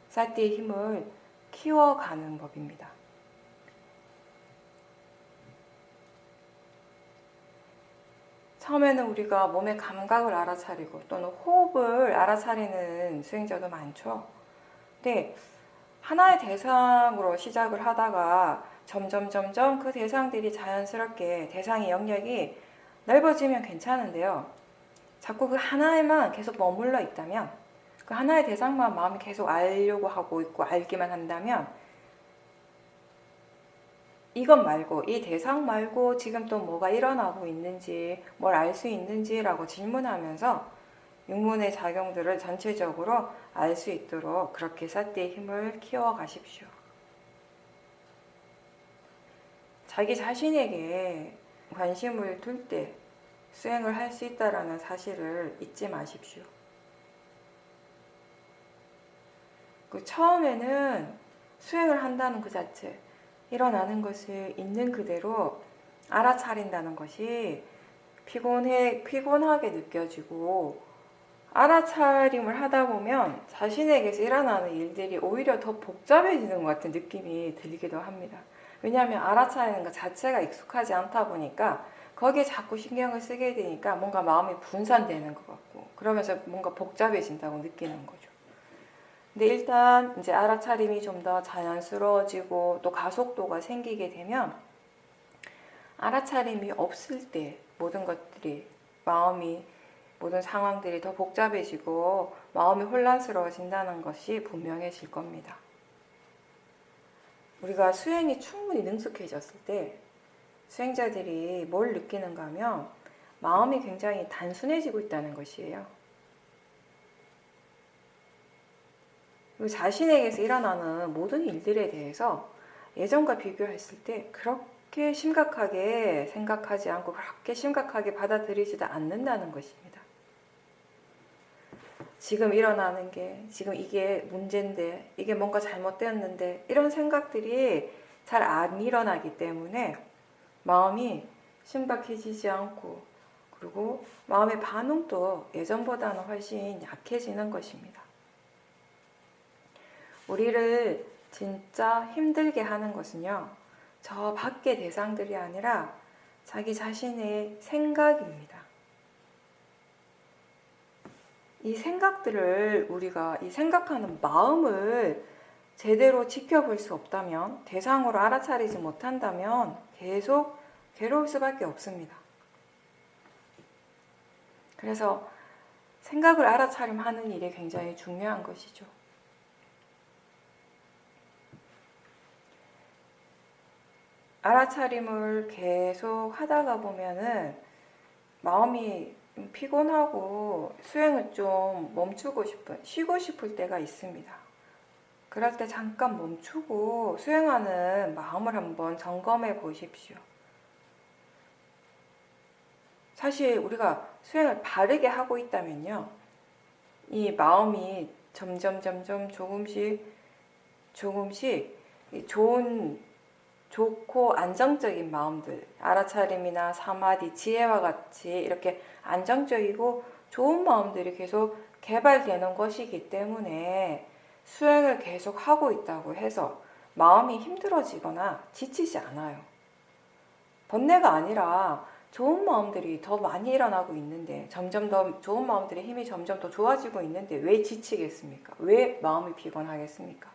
사티의 힘을 키워가는 법입니다. 처음에는 우리가 몸의 감각을 알아차리고 또는 호흡을 알아차리는 수행자도 많죠. 근데 하나의 대상으로 시작을 하다가 점점 그 대상들이 자연스럽게 대상의 영역이 넓어지면 괜찮은데요. 자꾸 그 하나에만 계속 머물러 있다면, 그 하나의 대상만 마음이 계속 알려고 하고 있고 알기만 한다면 이것 말고, 이 대상 말고 지금 또 뭐가 일어나고 있는지, 뭘 알 수 있는지라고 질문하면서 육문의 작용들을 전체적으로 알 수 있도록 그렇게 사티의 힘을 키워가십시오. 자기 자신에게 관심을 둘 때 수행을 할 수 있다는 사실을 잊지 마십시오. 처음에는 수행을 한다는 그 자체, 일어나는 것을 있는 그대로 알아차린다는 것이 피곤하게 느껴지고, 알아차림을 하다 보면 자신에게서 일어나는 일들이 오히려 더 복잡해지는 것 같은 느낌이 들기도 합니다. 왜냐하면 알아차리는 것 자체가 익숙하지 않다 보니까 거기에 자꾸 신경을 쓰게 되니까 뭔가 마음이 분산되는 것 같고, 그러면서 뭔가 복잡해진다고 느끼는 거죠. 근데 일단 이제 알아차림이 좀 더 자연스러워지고 또 가속도가 생기게 되면, 알아차림이 없을 때 모든 상황들이 더 복잡해지고 마음이 혼란스러워진다는 것이 분명해질 겁니다. 우리가 수행이 충분히 능숙해졌을 때 수행자들이 뭘 느끼는가 하면 마음이 굉장히 단순해지고 있다는 것이에요. 그리고 자신에게서 일어나는 모든 일들에 대해서 예전과 비교했을 때 그렇게 심각하게 생각하지 않고 그렇게 심각하게 받아들이지도 않는다는 것입니다. 지금 일어나는 게, 지금 이게 문제인데, 이게 뭔가 잘못되었는데, 이런 생각들이 잘 안 일어나기 때문에 마음이 심각해지지 않고, 그리고 마음의 반응도 예전보다는 훨씬 약해지는 것입니다. 우리를 진짜 힘들게 하는 것은요, 저 밖의 대상들이 아니라 자기 자신의 생각입니다. 이 생각들을, 우리가 이 생각하는 마음을 제대로 지켜볼 수 없다면, 대상으로 알아차리지 못한다면 계속 괴로울 수밖에 없습니다. 그래서 생각을 알아차림하는 일이 굉장히 중요한 것이죠. 알아차림을 계속 하다가 보면은 마음이 피곤하고 수행을 좀 쉬고 싶을 때가 있습니다. 그럴 때 잠깐 멈추고 수행하는 마음을 한번 점검해 보십시오. 사실 우리가 수행을 바르게 하고 있다면요, 이 마음이 점점 조금씩 좋고 안정적인 마음들, 알아차림이나 사마디, 지혜와 같이 이렇게 안정적이고 좋은 마음들이 계속 개발되는 것이기 때문에 수행을 계속 하고 있다고 해서 마음이 힘들어지거나 지치지 않아요. 번뇌가 아니라 좋은 마음들이 더 많이 일어나고 있는데, 점점 더 좋은 마음들의 힘이 점점 더 좋아지고 있는데 왜 지치겠습니까? 왜 마음이 피곤하겠습니까?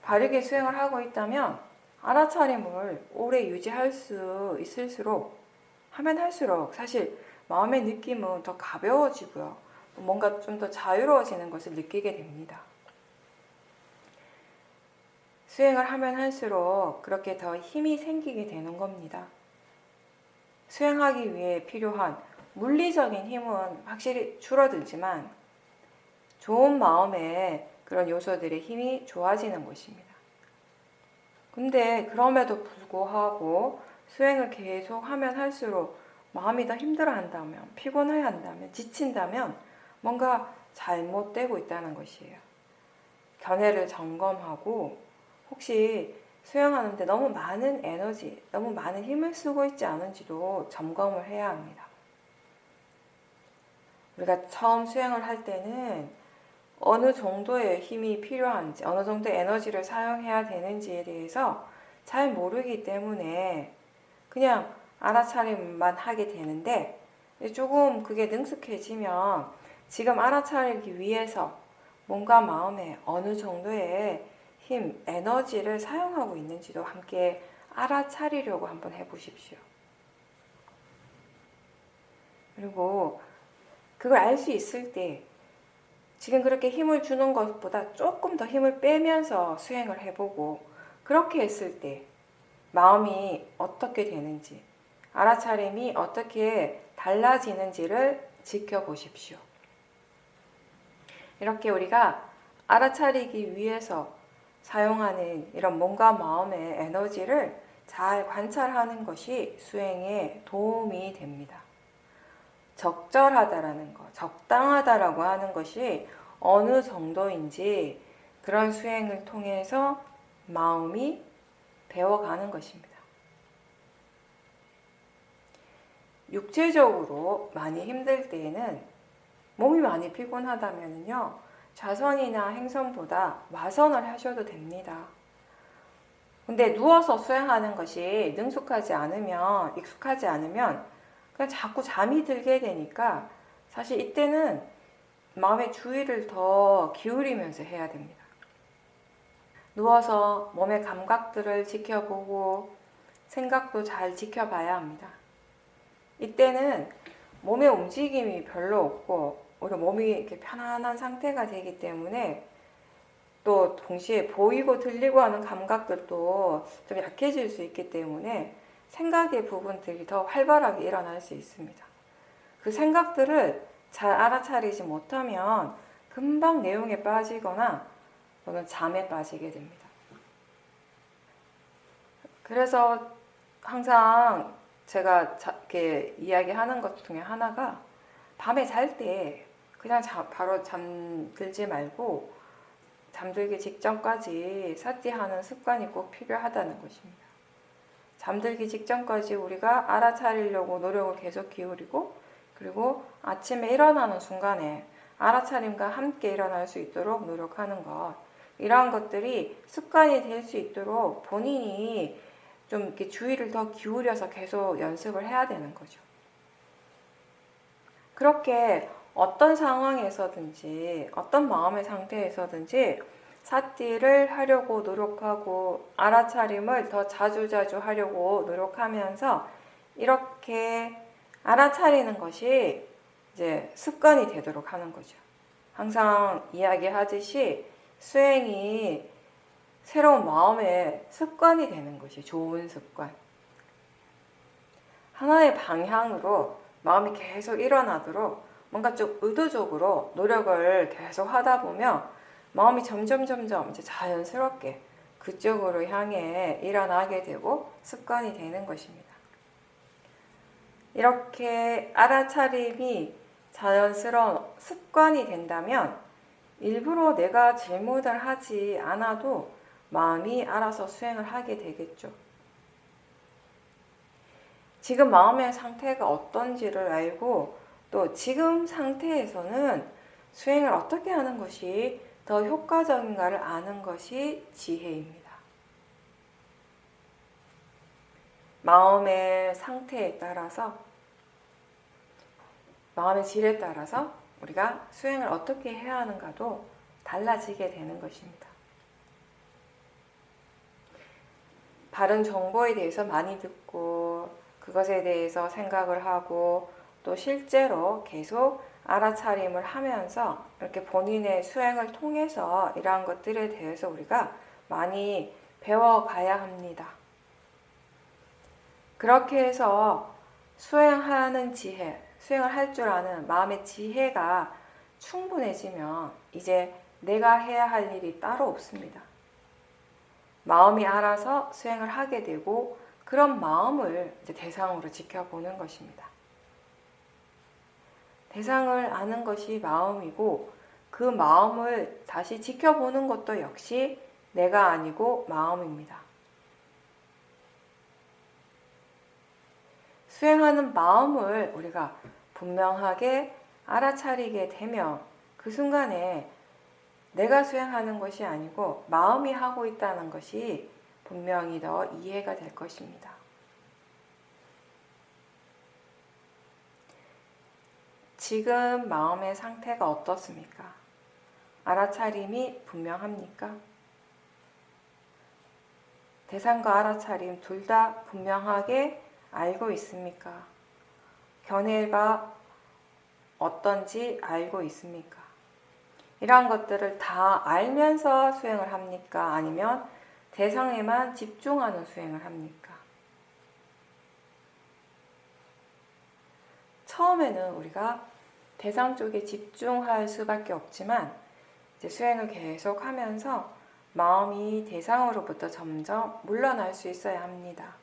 바르게 수행을 하고 있다면 알아차림을 오래 유지할 수 있을수록, 하면 할수록 사실 마음의 느낌은 더 가벼워지고요, 뭔가 좀 더 자유로워지는 것을 느끼게 됩니다. 수행을 하면 할수록 그렇게 더 힘이 생기게 되는 겁니다. 수행하기 위해 필요한 물리적인 힘은 확실히 줄어들지만 좋은 마음의 그런 요소들의 힘이 좋아지는 것입니다. 근데 그럼에도 불구하고 수행을 계속 하면 할수록 마음이 더 힘들어 한다면, 피곤해 한다면, 지친다면 뭔가 잘못되고 있다는 것이에요. 견해를 점검하고 혹시 수행하는데 너무 많은 에너지, 너무 많은 힘을 쓰고 있지 않은지도 점검을 해야 합니다. 우리가 처음 수행을 할 때는 어느 정도의 힘이 필요한지, 어느 정도의 에너지를 사용해야 되는지에 대해서 잘 모르기 때문에 그냥 알아차림만 하게 되는데, 조금 그게 능숙해지면 지금 알아차리기 위해서 몸과 마음에 어느 정도의 힘, 에너지를 사용하고 있는지도 함께 알아차리려고 한번 해보십시오. 그리고 그걸 알 수 있을 때 지금 그렇게 힘을 주는 것보다 조금 더 힘을 빼면서 수행을 해보고, 그렇게 했을 때 마음이 어떻게 되는지, 알아차림이 어떻게 달라지는지를 지켜보십시오. 이렇게 우리가 알아차리기 위해서 사용하는 이런 몸과 마음의 에너지를 잘 관찰하는 것이 수행에 도움이 됩니다. 적절하다라는 것, 적당하다라고 하는 것이 어느 정도인지 그런 수행을 통해서 마음이 배워가는 것입니다. 육체적으로 많이 힘들 때에는, 몸이 많이 피곤하다면요, 좌선이나 행선보다 와선을 하셔도 됩니다. 근데 누워서 수행하는 것이 능숙하지 않으면, 익숙하지 않으면 그냥 자꾸 잠이 들게 되니까 사실 이때는 마음의 주의를 더 기울이면서 해야 됩니다. 누워서 몸의 감각들을 지켜보고 생각도 잘 지켜봐야 합니다. 이때는 몸의 움직임이 별로 없고 우리 몸이 이렇게 편안한 상태가 되기 때문에, 또 동시에 보이고 들리고 하는 감각들도 좀 약해질 수 있기 때문에 생각의 부분들이 더 활발하게 일어날 수 있습니다. 그 생각들을 잘 알아차리지 못하면 금방 내용에 빠지거나 또는 잠에 빠지게 됩니다. 그래서 항상 제가 이렇게 이야기하는 것 중에 하나가, 밤에 잘 때 그냥 바로 잠들지 말고 잠들기 직전까지 사티하는 습관이 꼭 필요하다는 것입니다. 잠들기 직전까지 우리가 알아차리려고 노력을 계속 기울이고, 그리고 아침에 일어나는 순간에 알아차림과 함께 일어날 수 있도록 노력하는 것, 이러한 것들이 습관이 될 수 있도록 본인이 좀 이렇게 주의를 더 기울여서 계속 연습을 해야 되는 거죠. 그렇게 어떤 상황에서든지 어떤 마음의 상태에서든지 사티를 하려고 노력하고 알아차림을 더 자주자주 하려고 노력하면서 이렇게 알아차리는 것이 이제 습관이 되도록 하는 거죠. 항상 이야기하듯이 수행이 새로운 마음의 습관이 되는 것이 좋은 습관. 하나의 방향으로 마음이 계속 일어나도록 뭔가 좀 의도적으로 노력을 계속 하다 보면 마음이 점점 이제 자연스럽게 그쪽으로 향해 일어나게 되고 습관이 되는 것입니다. 이렇게 알아차림이 자연스러운 습관이 된다면 일부러 내가 질문을 하지 않아도 마음이 알아서 수행을 하게 되겠죠. 지금 마음의 상태가 어떤지를 알고 또 지금 상태에서는 수행을 어떻게 하는 것이 더 효과적인가를 아는 것이 지혜입니다. 마음의 상태에 따라서, 마음의 질에 따라서 우리가 수행을 어떻게 해야 하는가도 달라지게 되는 것입니다. 바른 정보에 대해서 많이 듣고 그것에 대해서 생각을 하고 또 실제로 계속 알아차림을 하면서 이렇게 본인의 수행을 통해서 이러한 것들에 대해서 우리가 많이 배워가야 합니다. 그렇게 해서 수행하는 지혜, 수행을 할 줄 아는 마음의 지혜가 충분해지면 이제 내가 해야 할 일이 따로 없습니다. 마음이 알아서 수행을 하게 되고 그런 마음을 이제 대상으로 지켜보는 것입니다. 대상을 아는 것이 마음이고 그 마음을 다시 지켜보는 것도 역시 내가 아니고 마음입니다. 수행하는 마음을 우리가 분명하게 알아차리게 되면 그 순간에 내가 수행하는 것이 아니고 마음이 하고 있다는 것이 분명히 더 이해가 될 것입니다. 지금 마음의 상태가 어떻습니까? 알아차림이 분명합니까? 대상과 알아차림 둘 다 분명하게 알고 있습니까? 견해가 어떤지 알고 있습니까? 이러한 것들을 다 알면서 수행을 합니까? 아니면 대상에만 집중하는 수행을 합니까? 처음에는 우리가 대상 쪽에 집중할 수밖에 없지만 이제 수행을 계속 하면서 마음이 대상으로부터 점점 물러날 수 있어야 합니다.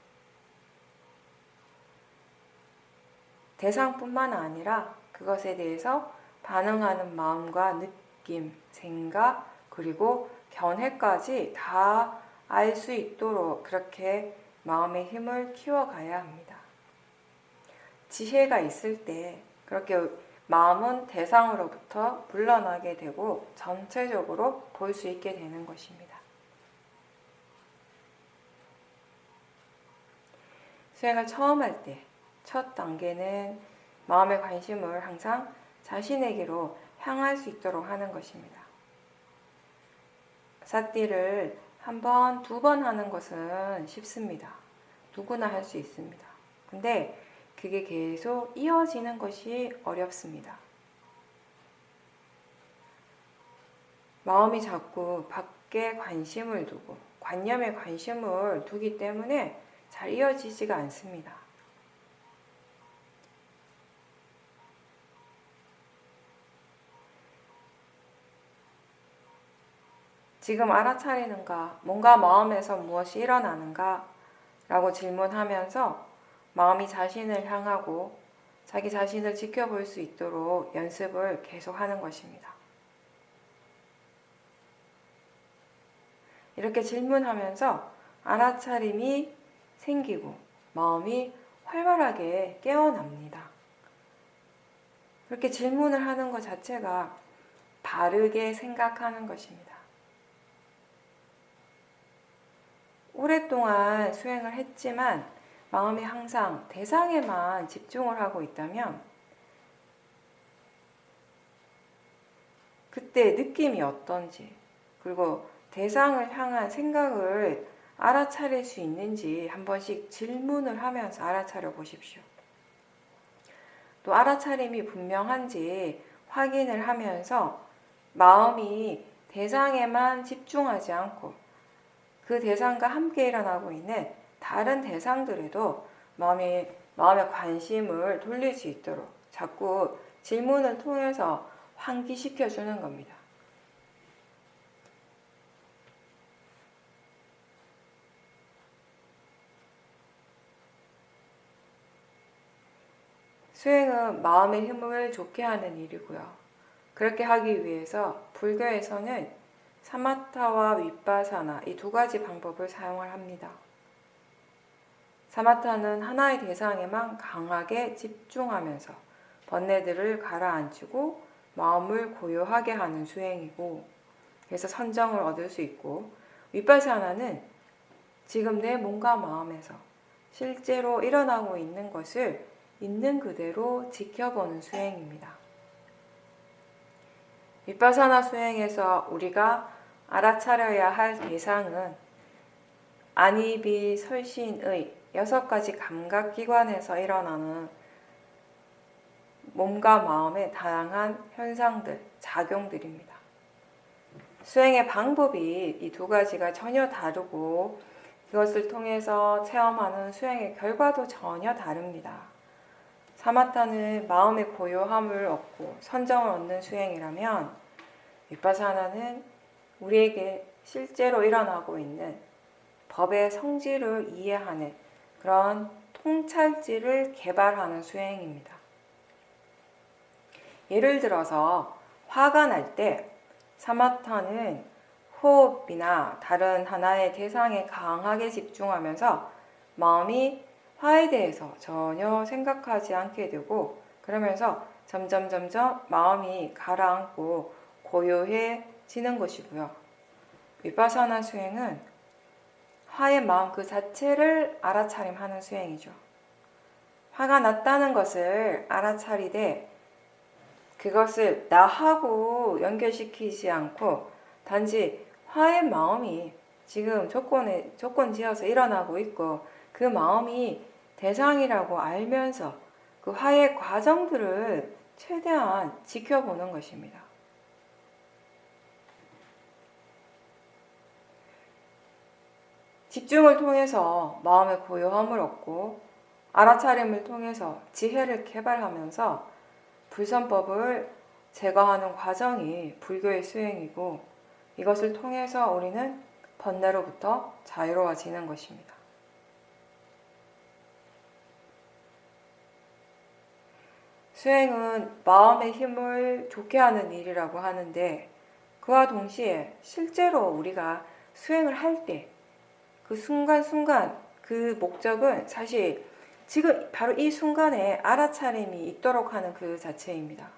대상뿐만 아니라 그것에 대해서 반응하는 마음과 느낌, 생각, 그리고 견해까지 다 알 수 있도록 그렇게 마음의 힘을 키워가야 합니다. 지혜가 있을 때 그렇게 마음은 대상으로부터 물러나게 되고 전체적으로 볼 수 있게 되는 것입니다. 수행을 처음 할 때 첫 단계는 마음의 관심을 항상 자신에게로 향할 수 있도록 하는 것입니다. 사띠를 한 번, 두 번 하는 것은 쉽습니다. 누구나 할 수 있습니다. 근데 그게 계속 이어지는 것이 어렵습니다. 마음이 자꾸 밖에 관심을 두고 관념에 관심을 두기 때문에 잘 이어지지가 않습니다. 지금 알아차리는가, 뭔가 마음에서 무엇이 일어나는가 라고 질문하면서 마음이 자신을 향하고 자기 자신을 지켜볼 수 있도록 연습을 계속하는 것입니다. 이렇게 질문하면서 알아차림이 생기고 마음이 활발하게 깨어납니다. 그렇게 질문을 하는 것 자체가 바르게 생각하는 것입니다. 오랫동안 수행을 했지만 마음이 항상 대상에만 집중을 하고 있다면 그때 느낌이 어떤지 그리고 대상을 향한 생각을 알아차릴 수 있는지 한 번씩 질문을 하면서 알아차려 보십시오. 또 알아차림이 분명한지 확인을 하면서 마음이 대상에만 집중하지 않고 그 대상과 함께 일어나고 있는 다른 대상들에도 마음의 관심을 돌릴 수 있도록 자꾸 질문을 통해서 환기시켜 주는 겁니다. 수행은 마음의 힘을 좋게 하는 일이고요. 그렇게 하기 위해서 불교에서는 사마타와 윗바사나 이 두 가지 방법을 사용을 합니다. 사마타는 하나의 대상에만 강하게 집중하면서 번뇌들을 가라앉히고 마음을 고요하게 하는 수행이고, 그래서 선정을 얻을 수 있고, 윗바사나는 지금 내 몸과 마음에서 실제로 일어나고 있는 것을 있는 그대로 지켜보는 수행입니다. 윗바사나 수행에서 우리가 알아차려야 할 대상은 안이비 설신의 6가지 감각기관에서 일어나는 몸과 마음의 다양한 현상들, 작용들입니다. 수행의 방법이 이 두 가지가 전혀 다르고 그것을 통해서 체험하는 수행의 결과도 전혀 다릅니다. 사마타는 마음의 고요함을 얻고 선정을 얻는 수행이라면 윗바사나는 우리에게 실제로 일어나고 있는 법의 성질을 이해하는 그런 통찰지를 개발하는 수행입니다. 예를 들어서 화가 날 때 사마타는 호흡이나 다른 하나의 대상에 강하게 집중하면서 마음이 화에 대해서 전혀 생각하지 않게 되고, 그러면서 점점 마음이 가라앉고 고요해지는 것이고요. 윗바사나 수행은 화의 마음 그 자체를 알아차림하는 수행이죠. 화가 났다는 것을 알아차리되 그것을 나하고 연결시키지 않고 단지 화의 마음이 지금 조건지어서 일어나고 있고 그 마음이 대상이라고 알면서 그 화의 과정들을 최대한 지켜보는 것입니다. 집중을 통해서 마음의 고요함을 얻고 알아차림을 통해서 지혜를 개발하면서 불선법을 제거하는 과정이 불교의 수행이고, 이것을 통해서 우리는 번뇌로부터 자유로워지는 것입니다. 수행은 마음의 힘을 좋게 하는 일이라고 하는데, 그와 동시에 실제로 우리가 수행을 할 때 그 순간순간 그 목적은 사실 지금 바로 이 순간에 알아차림이 있도록 하는 그 자체입니다.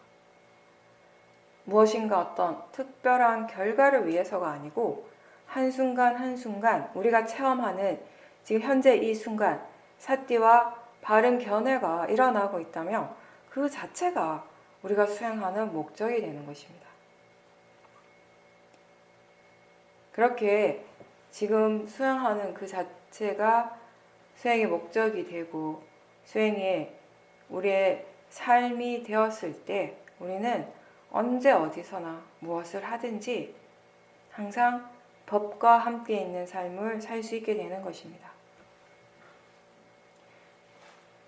무엇인가 어떤 특별한 결과를 위해서가 아니고 한순간 한순간 우리가 체험하는 지금 현재 이 순간 사띠와 바른 견해가 일어나고 있다면 그 자체가 우리가 수행하는 목적이 되는 것입니다. 그렇게 지금 수행하는 그 자체가 수행의 목적이 되고 수행이 우리의 삶이 되었을 때 우리는 언제 어디서나 무엇을 하든지 항상 법과 함께 있는 삶을 살 수 있게 되는 것입니다.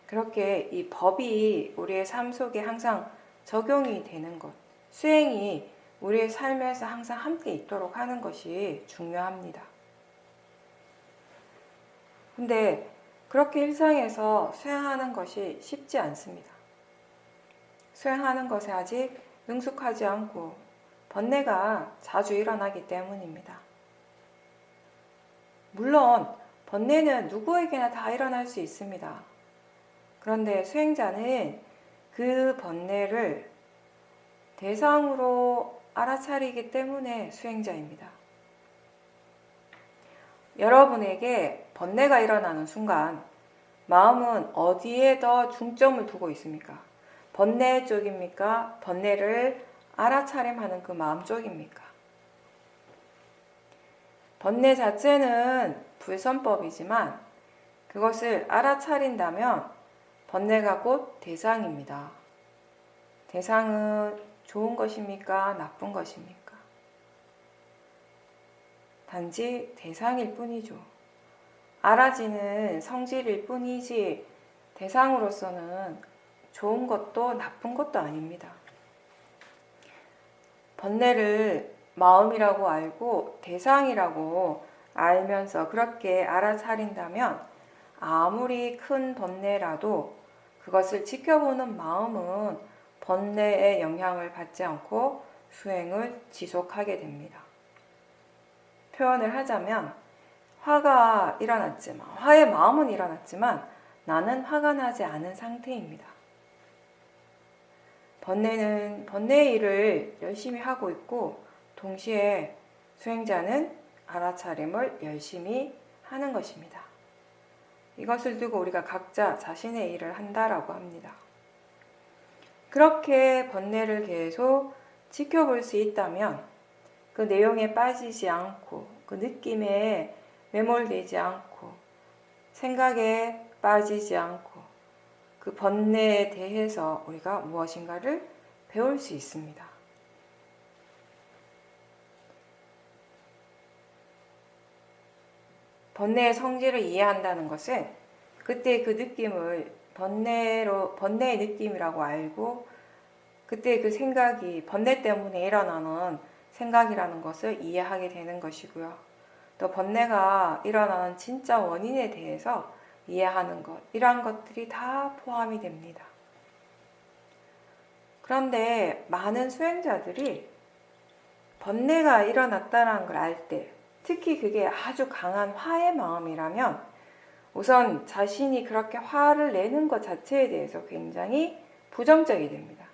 그렇게 이 법이 우리의 삶 속에 항상 적용이 되는 것, 수행이 우리의 삶에서 항상 함께 있도록 하는 것이 중요합니다. 근데 그렇게 일상에서 수행하는 것이 쉽지 않습니다. 수행하는 것에 아직 능숙하지 않고 번뇌가 자주 일어나기 때문입니다. 물론 번뇌는 누구에게나 다 일어날 수 있습니다. 그런데 수행자는 그 번뇌를 대상으로 알아차리기 때문에 수행자입니다. 여러분에게 번뇌가 일어나는 순간 마음은 어디에 더 중점을 두고 있습니까? 번뇌 쪽입니까? 번뇌를 알아차림하는 그 마음 쪽입니까? 번뇌 자체는 불선법이지만 그것을 알아차린다면 번뇌가 곧 대상입니다. 대상은 좋은 것입니까? 나쁜 것입니까? 단지 대상일 뿐이죠. 알아지는 성질일 뿐이지 대상으로서는 좋은 것도 나쁜 것도 아닙니다. 번뇌를 마음이라고 알고 대상이라고 알면서 그렇게 알아차린다면 아무리 큰 번뇌라도 그것을 지켜보는 마음은 번뇌의 영향을 받지 않고 수행을 지속하게 됩니다. 표현을 하자면 화가 일어났지만, 화의 마음은 일어났지만 나는 화가 나지 않은 상태입니다. 번뇌는 번뇌의 일을 열심히 하고 있고 동시에 수행자는 알아차림을 열심히 하는 것입니다. 이것을 두고 우리가 각자 자신의 일을 한다라고 합니다. 그렇게 번뇌를 계속 지켜볼 수 있다면 그 내용에 빠지지 않고 그 느낌에 매몰되지 않고 생각에 빠지지 않고 그 번뇌에 대해서 우리가 무엇인가를 배울 수 있습니다. 번뇌의 성질을 이해한다는 것은 그때 그 느낌을 번뇌의 느낌이라고 알고 그때 그 생각이 번뇌 때문에 일어나는 생각이라는 것을 이해하게 되는 것이고요. 또 번뇌가 일어나는 진짜 원인에 대해서 이해하는 것, 이러한 것들이 다 포함이 됩니다. 그런데 많은 수행자들이 번뇌가 일어났다는 걸 알 때, 특히 그게 아주 강한 화의 마음이라면 우선 자신이 그렇게 화를 내는 것 자체에 대해서 굉장히 부정적이 됩니다.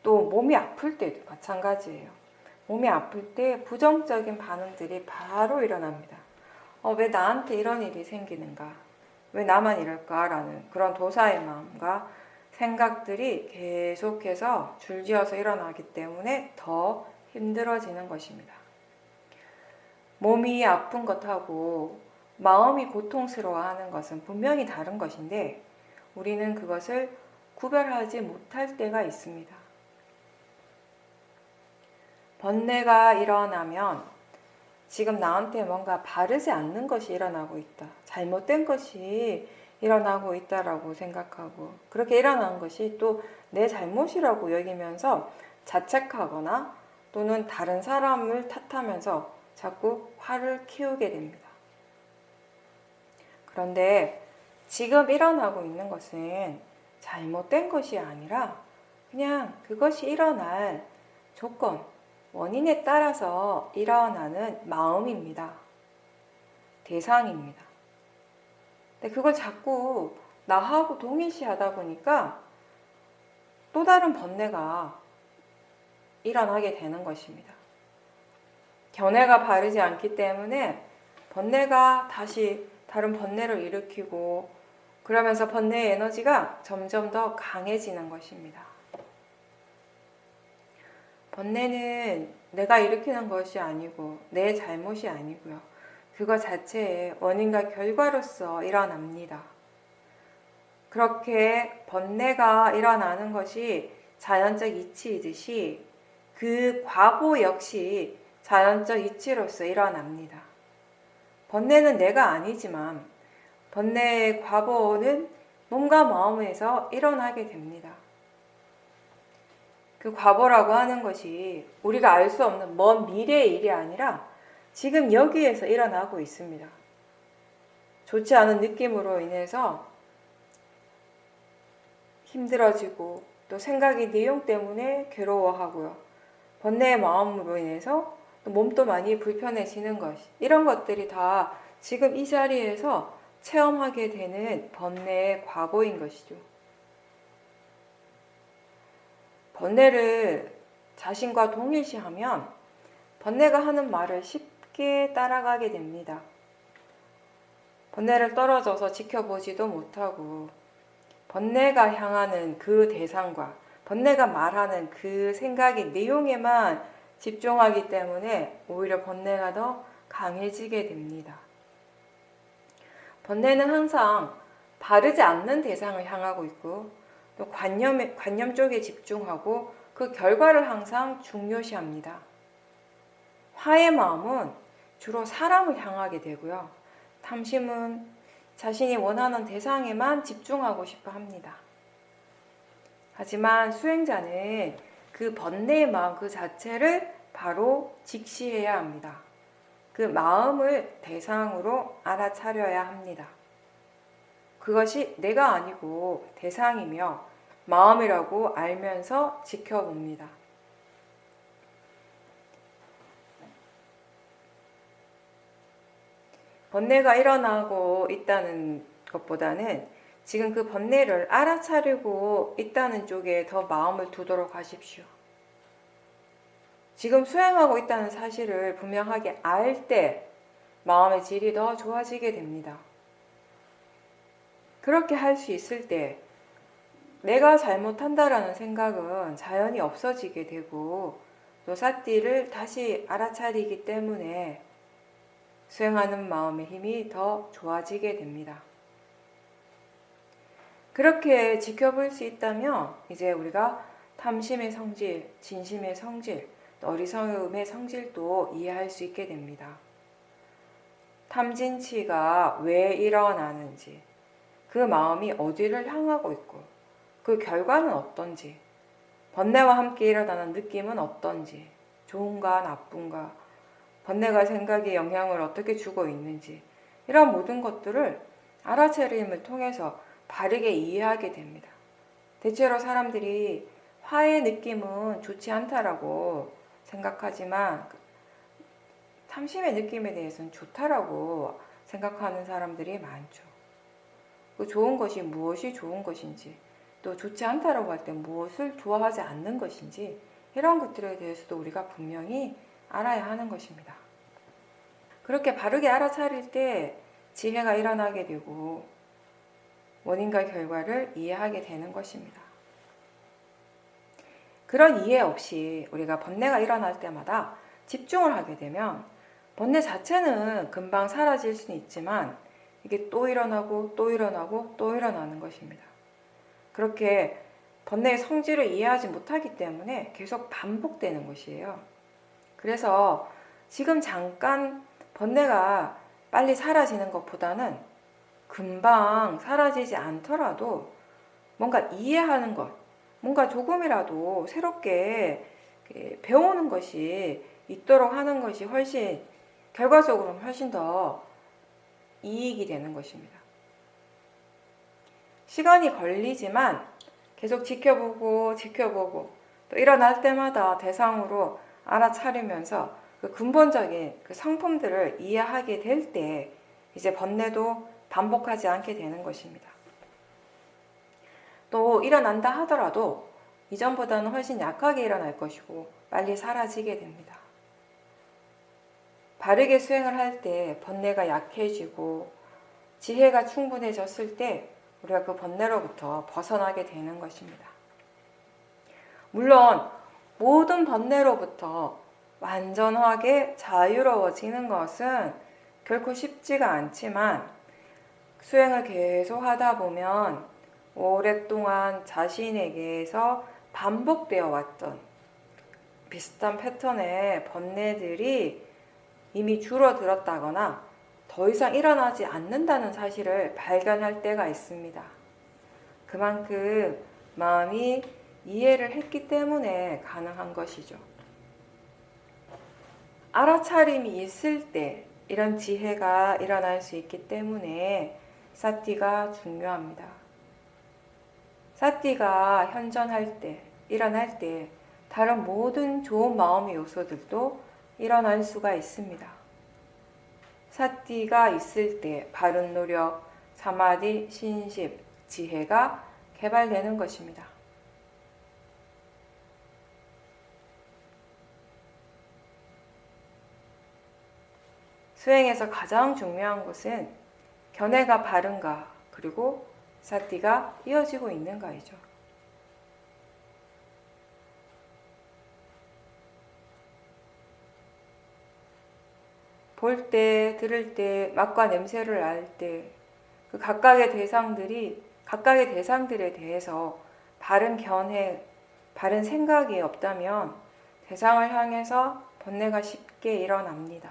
또 몸이 아플 때도 마찬가지예요. 몸이 아플 때 부정적인 반응들이 바로 일어납니다. 왜 나한테 이런 일이 생기는가? 왜 나만 이럴까? 라는 그런 도사의 마음과 생각들이 계속해서 줄지어서 일어나기 때문에 더 힘들어지는 것입니다. 몸이 아픈 것하고 마음이 고통스러워하는 것은 분명히 다른 것인데 우리는 그것을 구별하지 못할 때가 있습니다. 번뇌가 일어나면 지금 나한테 뭔가 바르지 않는 것이 일어나고 있다. 잘못된 것이 일어나고 있다라고 생각하고 그렇게 일어난 것이 또 내 잘못이라고 여기면서 자책하거나 또는 다른 사람을 탓하면서 자꾸 화를 키우게 됩니다. 그런데 지금 일어나고 있는 것은 잘못된 것이 아니라 그냥 그것이 일어날 조건, 원인에 따라서 일어나는 마음입니다. 대상입니다. 근데 그걸 자꾸 나하고 동일시하다 보니까 또 다른 번뇌가 일어나게 되는 것입니다. 견해가 바르지 않기 때문에 번뇌가 다시 다른 번뇌를 일으키고 그러면서 번뇌의 에너지가 점점 더 강해지는 것입니다. 번뇌는 내가 일으키는 것이 아니고 내 잘못이 아니고요. 그것 자체의 원인과 결과로서 일어납니다. 그렇게 번뇌가 일어나는 것이 자연적 이치이듯이 그 과보 역시 자연적 이치로서 일어납니다. 번뇌는 내가 아니지만 번뇌의 과보는 몸과 마음에서 일어나게 됩니다. 그 과보라고 하는 것이 우리가 알 수 없는 먼 미래의 일이 아니라 지금 여기에서 일어나고 있습니다. 좋지 않은 느낌으로 인해서 힘들어지고 또 생각이 내용 때문에 괴로워하고요. 번뇌의 마음으로 인해서 또 몸도 많이 불편해지는 것, 이런 것들이 다 지금 이 자리에서 체험하게 되는 번뇌의 과보인 것이죠. 번뇌를 자신과 동일시하면 번뇌가 하는 말을 쉽게 따라가게 됩니다. 번뇌를 떨어져서 지켜보지도 못하고 번뇌가 향하는 그 대상과 번뇌가 말하는 그 생각의 내용에만 집중하기 때문에 오히려 번뇌가 더 강해지게 됩니다. 번뇌는 항상 바르지 않는 대상을 향하고 있고 또 관념 쪽에 집중하고 그 결과를 항상 중요시합니다. 화의 마음은 주로 사람을 향하게 되고요. 탐심은 자신이 원하는 대상에만 집중하고 싶어 합니다. 하지만 수행자는 그 번뇌의 마음 그 자체를 바로 직시해야 합니다. 그 마음을 대상으로 알아차려야 합니다. 그것이 내가 아니고 대상이며 마음이라고 알면서 지켜봅니다. 번뇌가 일어나고 있다는 것보다는 지금 그 번뇌를 알아차리고 있다는 쪽에 더 마음을 두도록 하십시오. 지금 수행하고 있다는 사실을 분명하게 알 때 마음의 질이 더 좋아지게 됩니다. 그렇게 할 수 있을 때 내가 잘못한다라는 생각은 자연히 없어지게 되고 또 사띠를 다시 알아차리기 때문에 수행하는 마음의 힘이 더 좋아지게 됩니다. 그렇게 지켜볼 수 있다면 이제 우리가 탐심의 성질, 진심의 성질, 어리석음의 성질도 이해할 수 있게 됩니다. 탐진치가 왜 일어나는지, 그 마음이 어디를 향하고 있고 그 결과는 어떤지, 번뇌와 함께 일어나는 느낌은 어떤지, 좋은가 나쁜가, 번뇌가 생각에 영향을 어떻게 주고 있는지, 이런 모든 것들을 알아차림을 통해서 바르게 이해하게 됩니다. 대체로 사람들이 화의 느낌은 좋지 않다라고 생각하지만 탐심의 느낌에 대해서는 좋다라고 생각하는 사람들이 많죠. 그 좋은 것이 무엇이 좋은 것인지, 또 좋지 않다라고 할 때 무엇을 좋아하지 않는 것인지, 이런 것들에 대해서도 우리가 분명히 알아야 하는 것입니다. 그렇게 바르게 알아차릴 때 지혜가 일어나게 되고 원인과 결과를 이해하게 되는 것입니다. 그런 이해 없이 우리가 번뇌가 일어날 때마다 집중을 하게 되면 번뇌 자체는 금방 사라질 수는 있지만 이게 또 일어나고 또 일어나고 또 일어나는 것입니다. 그렇게 번뇌의 성질을 이해하지 못하기 때문에 계속 반복되는 것이에요. 그래서 지금 잠깐 번뇌가 빨리 사라지는 것보다는 금방 사라지지 않더라도 뭔가 이해하는 것, 뭔가 조금이라도 새롭게 배우는 것이 있도록 하는 것이 훨씬 결과적으로는 훨씬 더 이익이 되는 것입니다. 시간이 걸리지만 계속 지켜보고 또 일어날 때마다 대상으로 알아차리면서 그 근본적인 그 성품들을 이해하게 될 때 이제 번뇌도 반복하지 않게 되는 것입니다. 또 일어난다 하더라도 이전보다는 훨씬 약하게 일어날 것이고 빨리 사라지게 됩니다. 바르게 수행을 할 때 번뇌가 약해지고 지혜가 충분해졌을 때 우리가 그 번뇌로부터 벗어나게 되는 것입니다. 물론 모든 번뇌로부터 완전하게 자유로워지는 것은 결코 쉽지가 않지만 수행을 계속 하다 보면 오랫동안 자신에게서 반복되어 왔던 비슷한 패턴의 번뇌들이 이미 줄어들었다거나 더 이상 일어나지 않는다는 사실을 발견할 때가 있습니다. 그만큼 마음이 이해를 했기 때문에 가능한 것이죠. 알아차림이 있을 때 이런 지혜가 일어날 수 있기 때문에 사띠가 중요합니다. 사띠가 현존할 때, 일어날 때 다른 모든 좋은 마음의 요소들도 일어날 수가 있습니다. 사띠가 있을 때 바른 노력, 사마디, 신심, 지혜가 개발되는 것입니다. 수행에서 가장 중요한 것은 견해가 바른가 그리고 사띠가 이어지고 있는가이죠. 볼 때, 들을 때, 맛과 냄새를 알 때 그 각각의 대상들에 대해서 바른 견해, 바른 생각이 없다면 대상을 향해서 번뇌가 쉽게 일어납니다.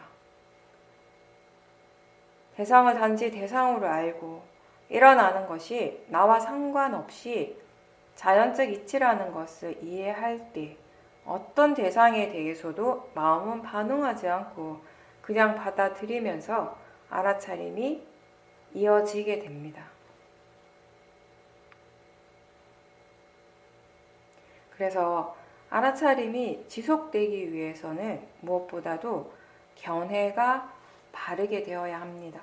대상을 단지 대상으로 알고 일어나는 것이 나와 상관없이 자연적 이치라는 것을 이해할 때 어떤 대상에 대해서도 마음은 반응하지 않고 그냥 받아들이면서 알아차림이 이어지게 됩니다. 그래서 알아차림이 지속되기 위해서는 무엇보다도 견해가 바르게 되어야 합니다.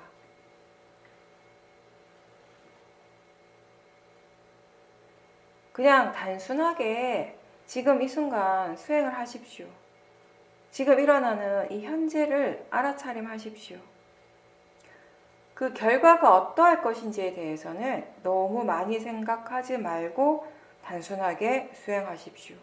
그냥 단순하게 지금 이 순간 수행을 하십시오. 지금 일어나는 이 현재를 알아차림하십시오. 그 결과가 어떠할 것인지에 대해서는 너무 많이 생각하지 말고 단순하게 수행하십시오.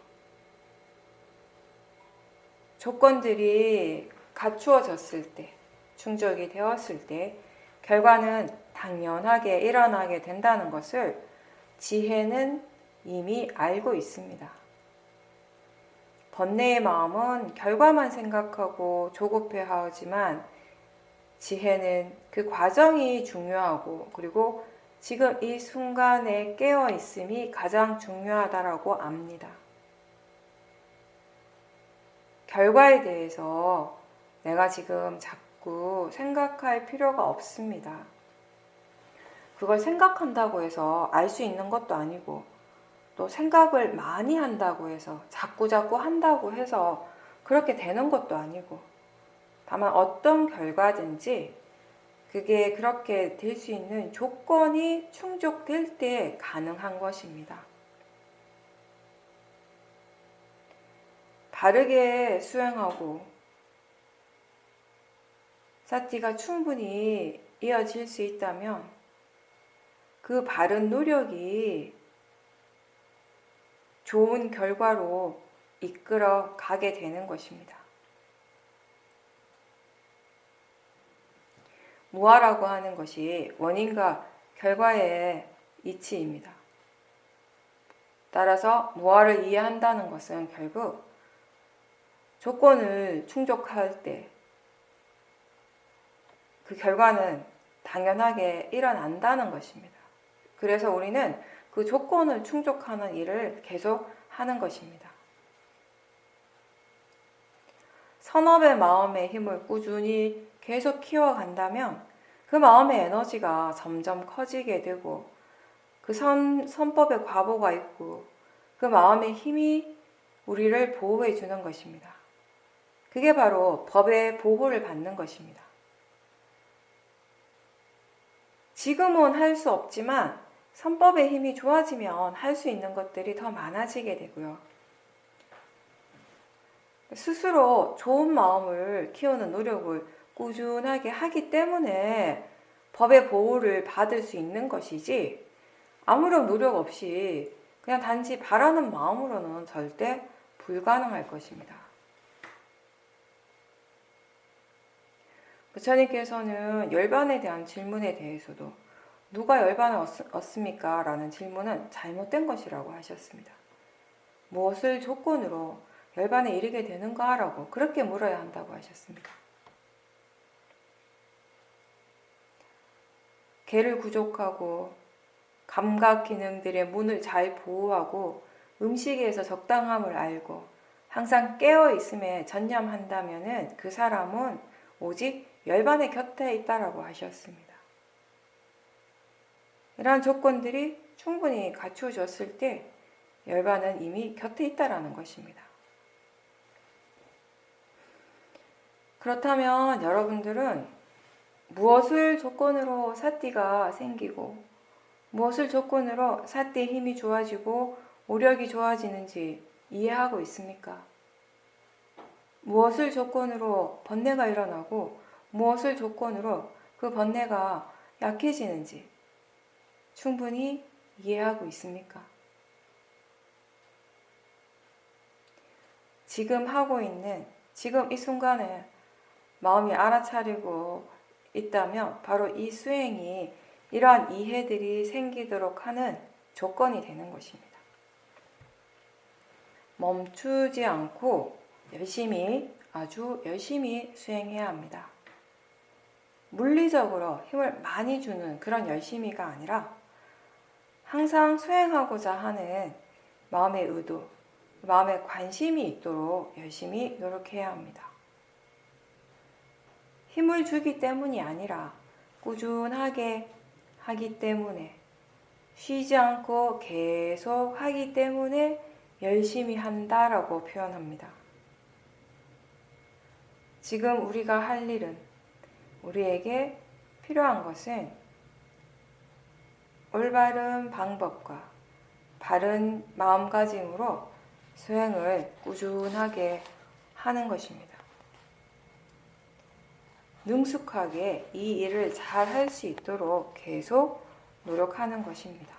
조건들이 갖추어졌을 때, 충족이 되었을 때 결과는 당연하게 일어나게 된다는 것을 지혜는 이미 알고 있습니다. 번뇌의 마음은 결과만 생각하고 조급해하지만 지혜는 그 과정이 중요하고 그리고 지금 이 순간에 깨어 있음이 가장 중요하다라고 압니다. 결과에 대해서 내가 지금 자꾸 생각할 필요가 없습니다. 그걸 생각한다고 해서 알 수 있는 것도 아니고 또 생각을 많이 한다고 해서 자꾸자꾸 한다고 해서 그렇게 되는 것도 아니고 다만 어떤 결과든지 그게 그렇게 될 수 있는 조건이 충족될 때 가능한 것입니다. 바르게 수행하고 사티가 충분히 이어질 수 있다면 그 바른 노력이 좋은 결과로 이끌어 가게 되는 것입니다. 무아라고 하는 것이 원인과 결과의 이치입니다. 따라서 무아를 이해한다는 것은 결국 조건을 충족할 때 그 결과는 당연하게 일어난다는 것입니다. 그래서 우리는 그 조건을 충족하는 일을 계속 하는 것입니다. 선업의 마음의 힘을 꾸준히 계속 키워간다면 그 마음의 에너지가 점점 커지게 되고 그 선법의 과보가 있고 그 마음의 힘이 우리를 보호해 주는 것입니다. 그게 바로 법의 보호를 받는 것입니다. 지금은 할 수 없지만 선법의 힘이 좋아지면 할 수 있는 것들이 더 많아지게 되고요. 스스로 좋은 마음을 키우는 노력을 꾸준하게 하기 때문에 법의 보호를 받을 수 있는 것이지 아무런 노력 없이 그냥 단지 바라는 마음으로는 절대 불가능할 것입니다. 부처님께서는 열반에 대한 질문에 대해서도 누가 열반을 얻습니까? 라는 질문은 잘못된 것이라고 하셨습니다. 무엇을 조건으로 열반에 이르게 되는가? 라고 그렇게 물어야 한다고 하셨습니다. 개를 구족하고 감각 기능들의 문을 잘 보호하고 음식에서 적당함을 알고 항상 깨어 있음에 전념한다면은 그 사람은 오직 열반의 곁에 있다라고 하셨습니다. 이러한 조건들이 충분히 갖추어졌을 때 열반은 이미 곁에 있다라는 것입니다. 그렇다면 여러분들은 무엇을 조건으로 사띠가 생기고 무엇을 조건으로 사띠의 힘이 좋아지고 오력이 좋아지는지 이해하고 있습니까? 무엇을 조건으로 번뇌가 일어나고 무엇을 조건으로 그 번뇌가 약해지는지 충분히 이해하고 있습니까? 지금 하고 있는 지금 이 순간에 마음이 알아차리고 있다면 바로 이 수행이 이러한 이해들이 생기도록 하는 조건이 되는 것입니다. 멈추지 않고 아주 열심히 수행해야 합니다. 물리적으로 힘을 많이 주는 그런 열심히가 아니라 항상 수행하고자 하는 마음의 의도, 마음에 관심이 있도록 열심히 노력해야 합니다. 힘을 주기 때문이 아니라 꾸준하게 하기 때문에, 쉬지 않고 계속 하기 때문에 열심히 한다라고 표현합니다. 지금 우리가 할 일은, 우리에게 필요한 것은 올바른 방법과 바른 마음가짐으로 수행을 꾸준하게 하는 것입니다. 능숙하게 이 일을 잘 할 수 있도록 계속 노력하는 것입니다.